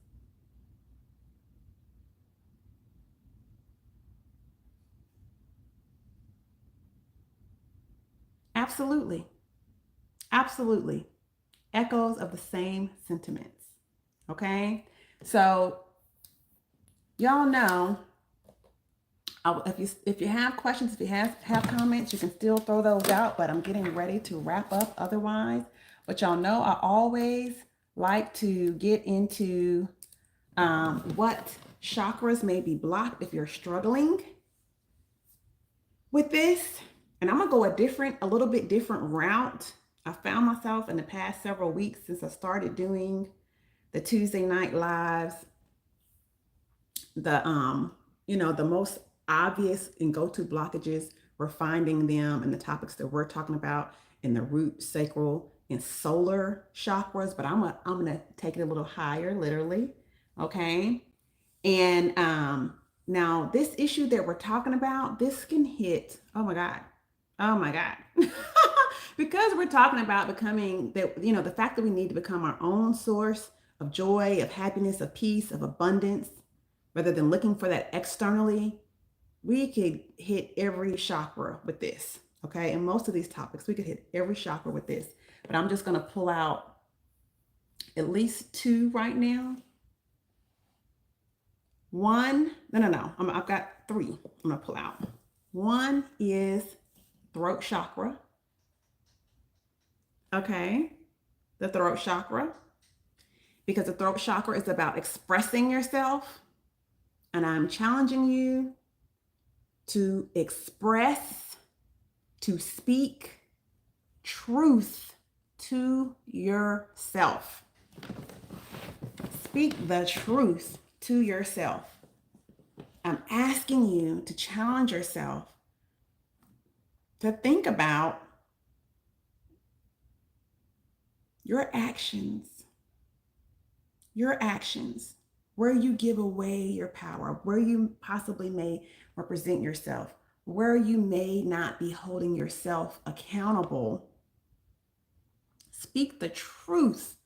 Absolutely. Absolutely. Echoes of the same sentiments. Okay? So y'all know, if you have questions, if you have comments, you can still throw those out, but I'm getting ready to wrap up otherwise. But y'all know I always like to get into what chakras may be blocked if you're struggling with this. And I'm gonna go a little bit different route. I found myself in the past several weeks since I started doing the Tuesday night lives, the most obvious and go-to blockages, we're finding them in the topics that we're talking about in the root, sacral, and solar chakras, but I'm gonna take it a little higher, literally. Okay. And now this issue that we're talking about, this can hit, oh my God. Because we're talking about becoming the fact that we need to become our own source of joy, of happiness, of peace, of abundance, rather than looking for that externally. We could hit every chakra with this. Okay. And most of these topics, we could hit every chakra with this, but I'm just going to pull out at least two right now. One, no. I've got three I'm going to pull out. One is throat chakra. Okay. The throat chakra. Because the throat chakra is about expressing yourself. And I'm challenging you to express, to speak truth to yourself. Speak the truth to yourself. I'm asking you to challenge yourself to think about your actions, where you give away your power, where you possibly may represent yourself, where you may not be holding yourself accountable. Speak the truth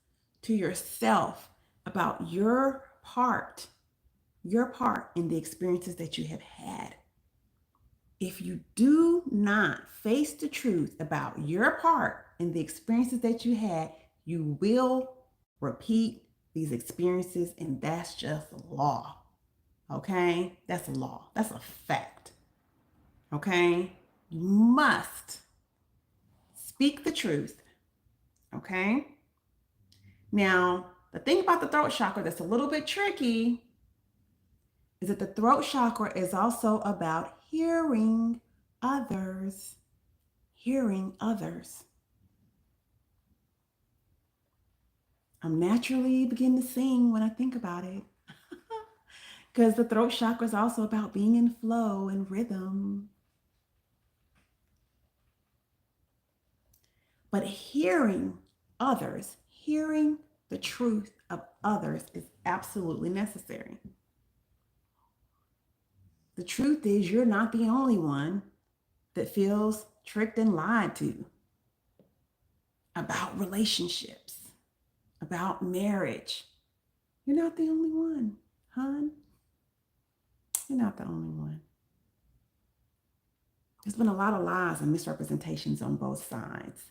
to yourself about your part in the experiences that you have had. If you do not face the truth about your part in the experiences that you had, you will repeat these experiences, and that's just law. Okay? That's a law. That's a fact. Okay? You must speak the truth. Okay? Now, the thing about the throat chakra that's a little bit tricky is that the throat chakra is also about hearing others. Hearing others. I'm naturally begin to sing when I think about it. Because the throat chakra is also about being in flow and rhythm. But hearing others, hearing the truth of others is absolutely necessary. The truth is, you're not the only one that feels tricked and lied to about relationships, about marriage. You're not the only one, hon. You're not the only one. There's been a lot of lies and misrepresentations on both sides.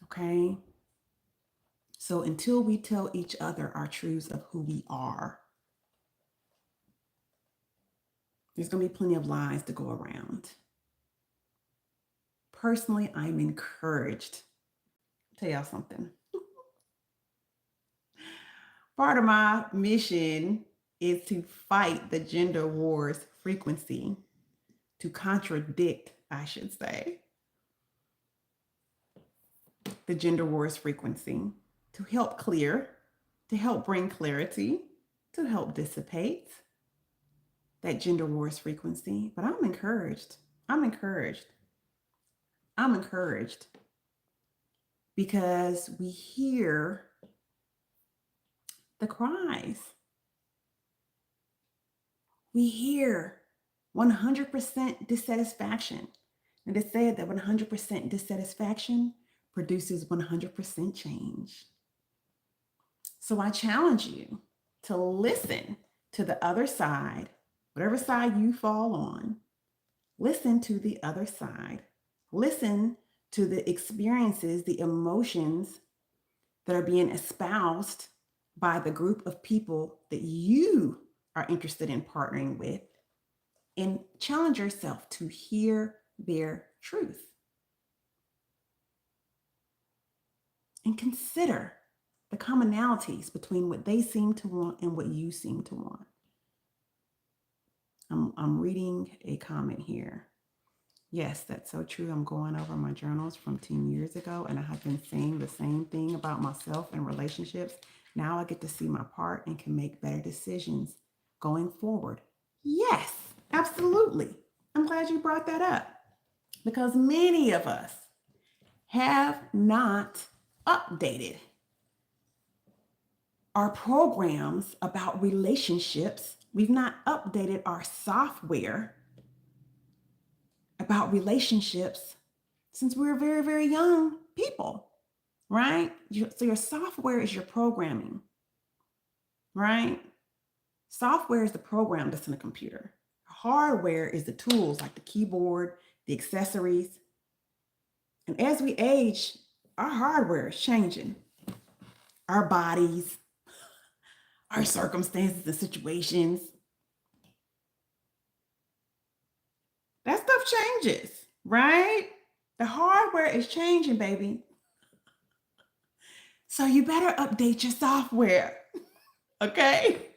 Okay? So until we tell each other our truths of who we are, there's going to be plenty of lies to go around. Personally, I'm encouraged. I'll tell y'all something. Part of my mission is to fight the gender wars frequency, to contradict, I should say, the gender wars frequency, to help clear, to help bring clarity, to help dissipate that gender wars frequency. But I'm encouraged. I'm encouraged. I'm encouraged because we hear the cries. We hear 100% dissatisfaction. And it said that 100% dissatisfaction produces 100% change. So I challenge you to listen to the other side, whatever side you fall on. Listen to the other side. Listen to the experiences, the emotions that are being espoused by the group of people that you are interested in partnering with, and challenge yourself to hear their truth. And consider the commonalities between what they seem to want and what you seem to want. I'm reading a comment here. Yes, that's so true. I'm going over my journals from 10 years ago, and I have been saying the same thing about myself and relationships. Now I get to see my part and can make better decisions going forward. Yes, absolutely. I'm glad you brought that up, because many of us have not updated our programs about relationships. We've not updated our software about relationships since we were very, very young people, right? So your software is your programming, right? Software is the program that's in a computer. Hardware is the tools like the keyboard, the accessories. And as we age, our hardware is changing. Our bodies, our circumstances and situations. That stuff changes, right? The hardware is changing, baby. So you better update your software, okay?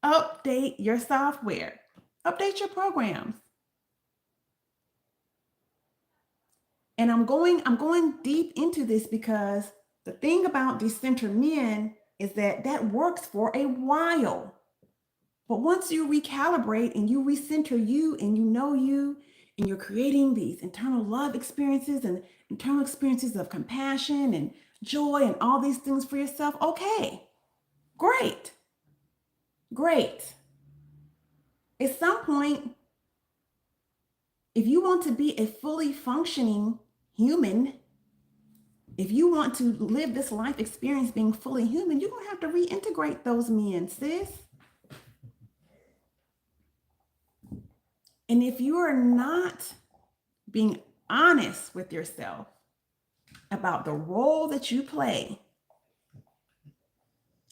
Update your software. Update your programs. And I'm going deep into this because the thing about DecenterMen is that works for a while. But once you recalibrate and you recenter you and you know you, and you're creating these internal love experiences and internal experiences of compassion and joy and all these things for yourself, okay, great. At some point, if you want to be a fully functioning human, if you want to live this life experience being fully human, you're going to have to reintegrate those men, sis. And if you are not being honest with yourself about the role that you play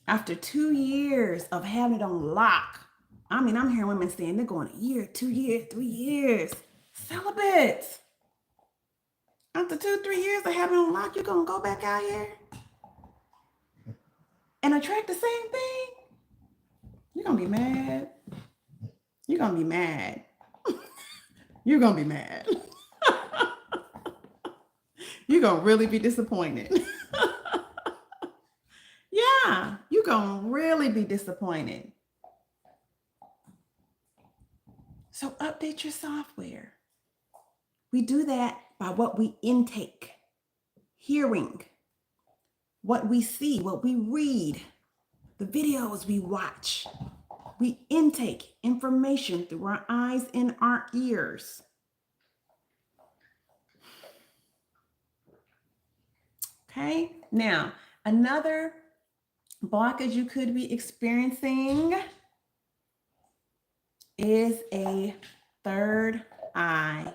after 2 years of having it on lock, I mean, I'm hearing women saying they're going a year, 2 years, 3 years, celibate. After 2, 3 years of having it on lock, you're going to go back out here and attract the same thing? You're going to be mad. You're going to be mad. You're going to be mad. You're going to really be disappointed. Yeah, you're going to really be disappointed. So update your software. We do that by what we intake, hearing, what we see, what we read, the videos we watch. We intake information through our eyes and our ears. Okay, now another blockage you could be experiencing is a third eye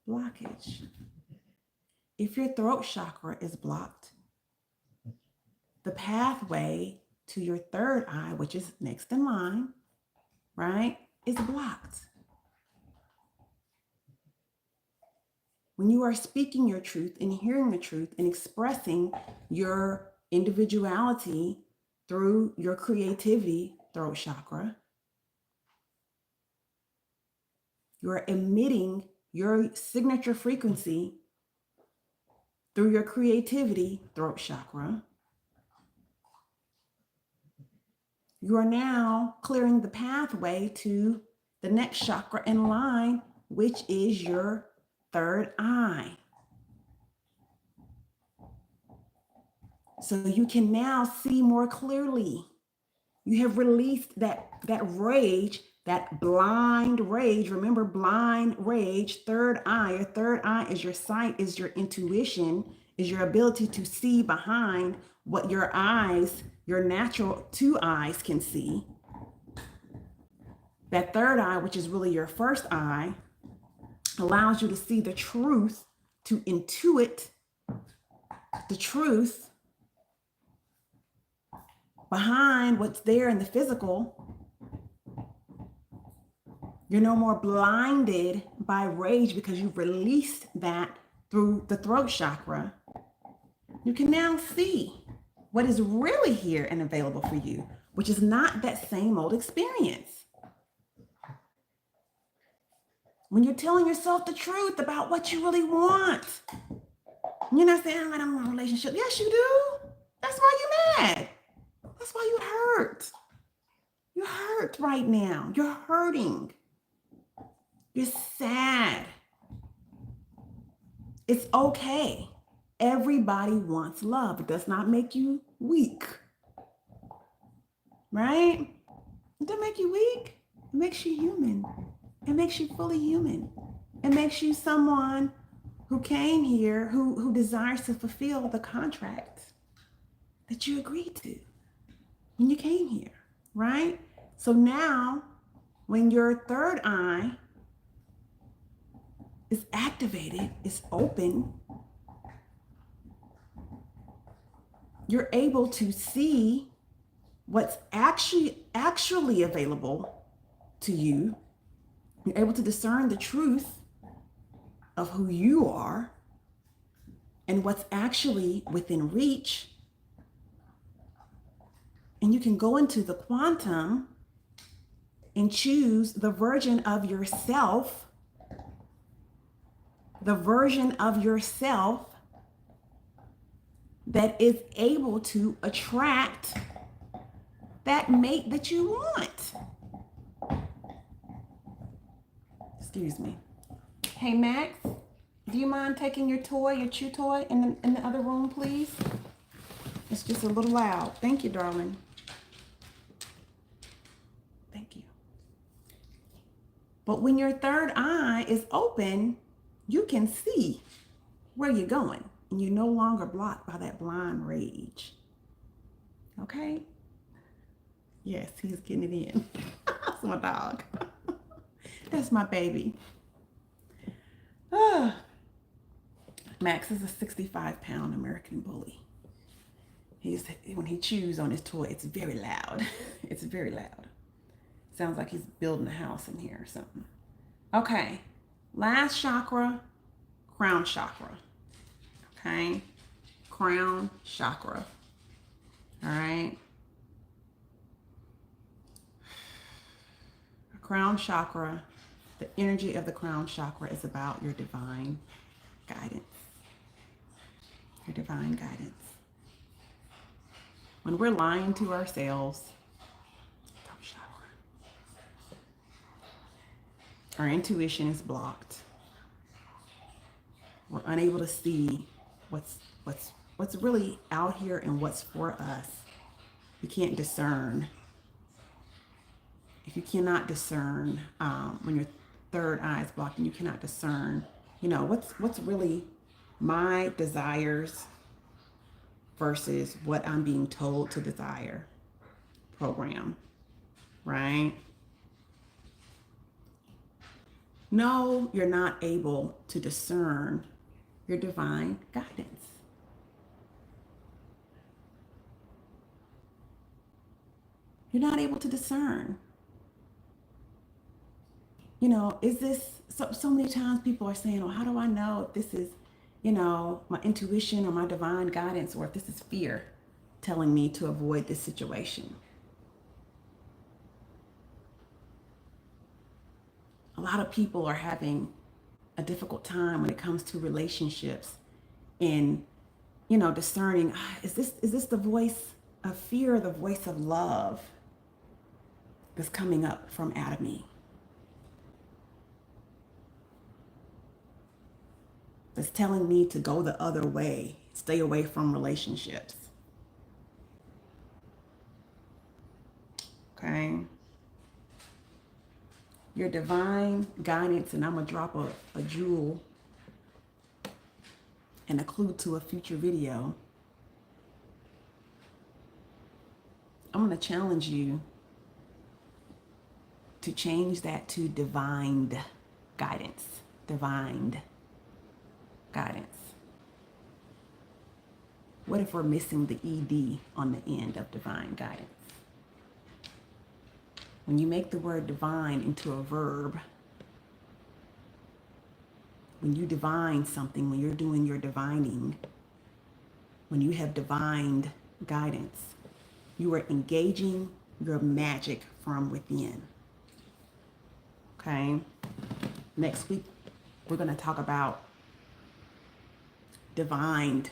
blockage. If your throat chakra is blocked, the pathway to your third eye, which is next in line, right, is blocked. When you are speaking your truth and hearing the truth and expressing your individuality through your creativity, throat chakra, you're emitting your signature frequency through your creativity, throat chakra. You are now clearing the pathway to the next chakra in line, which is your third eye. So you can now see more clearly. You have released that rage, that blind rage. Remember, blind rage, third eye. Your third eye is your sight, is your intuition, is your ability to see behind what your eyes, your natural two eyes can see. That third eye, which is really your first eye, allows you to see the truth, to intuit the truth behind what's there in the physical. You're no more blinded by rage because you've released that through the throat chakra. You can now see what is really here and available for you, which is not that same old experience. When you're telling yourself the truth about what you really want, you're not saying, I don't want a relationship. Yes, you do. That's why you're mad. That's why you hurt. You're hurt right now. You're hurting. You're sad. It's okay. Everybody wants love. It does not make you weak. Right? It doesn't make you weak. It makes you human. It makes you fully human. It makes you someone who came here, who desires to fulfill the contract that you agreed to when you came here, right? So now, when your third eye is activated, is open, you're able to see what's actually available to you. You're able to discern the truth of who you are and what's actually within reach. And you can go into the quantum and choose the version of yourself, that is able to attract that mate that you want. Excuse me. Hey, Max, do you mind taking your chew toy in the other room, please? It's just a little loud. Thank you, darling. Thank you. But when your third eye is open, you can see where you're going, and you're no longer blocked by that blind rage. Okay? Yes, he's getting it in. That's my dog. That's my baby. Max is a 65-pound American bully. When he chews on his toy, it's very loud. It's very loud. Sounds like he's building a house in here or something. Okay, last chakra, crown chakra. Okay, crown chakra. All right. Crown chakra, the energy of the crown chakra is about your divine guidance. Your divine guidance. When we're lying to ourselves, our intuition is blocked. We're unable to see what's really out here and what's for us. We can't discern. If you cannot discern, when your third eye is blocked and you cannot discern, what's really my desires versus what I'm being told to desire, program, right? No, you're not able to discern your divine guidance. You're not able to discern. Is this, so many times people are saying, oh, how do I know if this is, my intuition or my divine guidance, or if this is fear telling me to avoid this situation? A lot of people are having a difficult time when it comes to relationships and, discerning, is this the voice of fear or the voice of love that's coming up from out of me? That's telling me to go the other way, stay away from relationships. Okay? Your divine guidance, and I'm going to drop a jewel and a clue to a future video. I'm going to challenge you to change that to divine guidance. Divine guidance. What if we're missing the ED on the end of divine guidance? When you make the word divine into a verb, when you divine something, when you're doing your divining, when you have divined guidance, you are engaging your magic from within. Okay? Next week, we're going to talk about divined,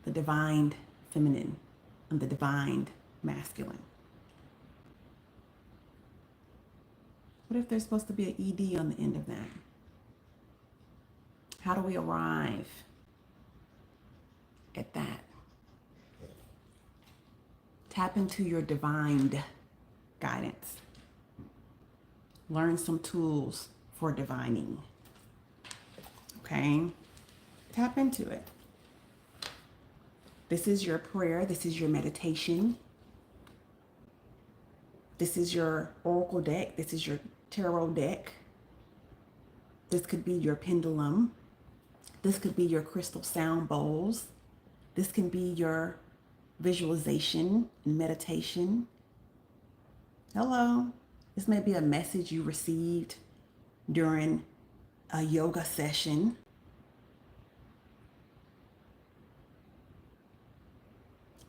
the divined feminine and the divined masculine. What if there's supposed to be an ED on the end of that? How do we arrive at that? Tap into your divine guidance. Learn some tools for divining. Okay? Tap into it. This is your prayer. This is your meditation. This is your oracle deck. This is your tarot deck. This could be your pendulum. This could be your crystal sound bowls. This can be your visualization and meditation. Hello. This may be a message you received during a yoga session.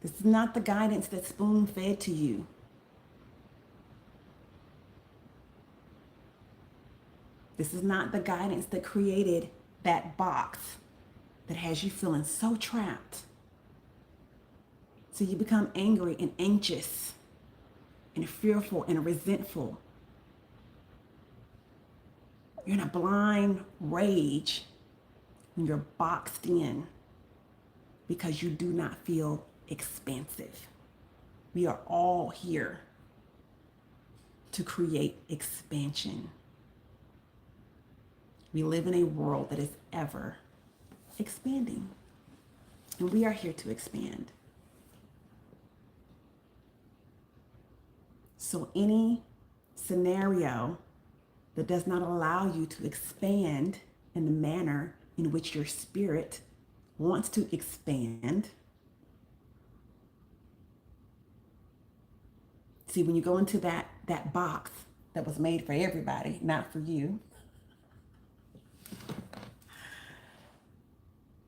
This is not the guidance that's spoon-fed to you. This is not the guidance that created that box that has you feeling so trapped. So you become angry and anxious and fearful and resentful. You're in a blind rage when you're boxed in because you do not feel expansive. We are all here to create expansion. We live in a world that is ever expanding, and we are here to expand. So any scenario that does not allow you to expand in the manner in which your spirit wants to expand. See, when you go into that box that was made for everybody, not for you,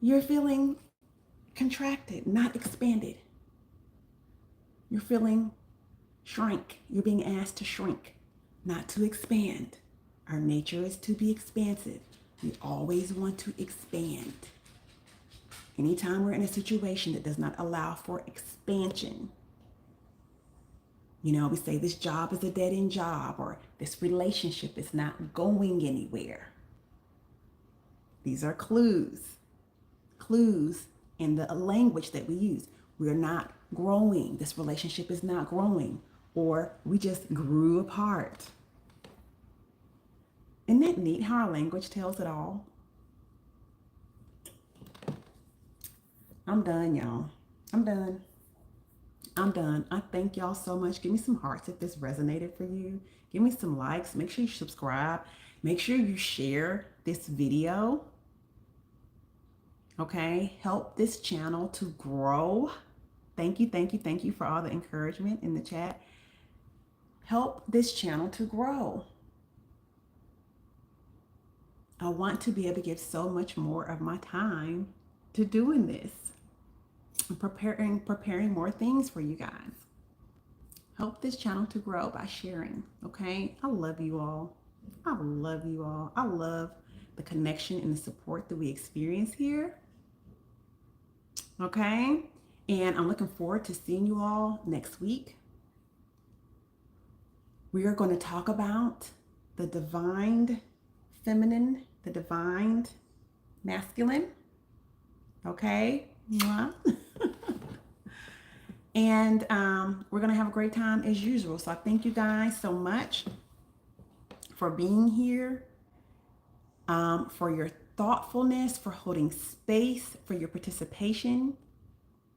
you're feeling contracted, not expanded. You're feeling shrink. You're being asked to shrink, not to expand. Our nature is to be expansive. We always want to expand. Anytime we're in a situation that does not allow for expansion, we say this job is a dead-end job, or this relationship is not going anywhere. These are clues in the language that we use. We're not growing. This relationship is not growing, or we just grew apart. Isn't that neat how our language tells it all? I'm done, y'all. I'm done. I thank y'all so much. Give me some hearts if this resonated for you. Give me some likes. Make sure you subscribe. Make sure you share this video. Okay? Help this channel to grow. Thank you for all the encouragement in the chat. Help this channel to grow. I want to be able to give so much more of my time to doing this. Preparing more things for you guys. Help this channel to grow by sharing, okay? I love you all. I love you all. I love the connection and the support that we experience here, okay? And I'm looking forward to seeing you all next week. We are going to talk about the divine feminine, the divine masculine, okay? And we're going to have a great time as usual. So I thank you guys so much for being here, for your thoughtfulness, for holding space, for your participation.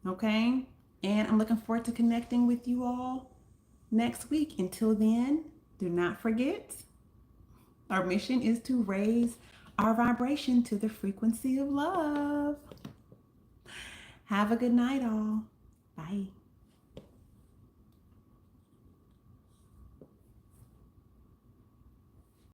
Okay? And I'm looking forward to connecting with you all next week. Until then, do not forget, our mission is to raise our vibration to the frequency of love. Have a good night, all. Bye.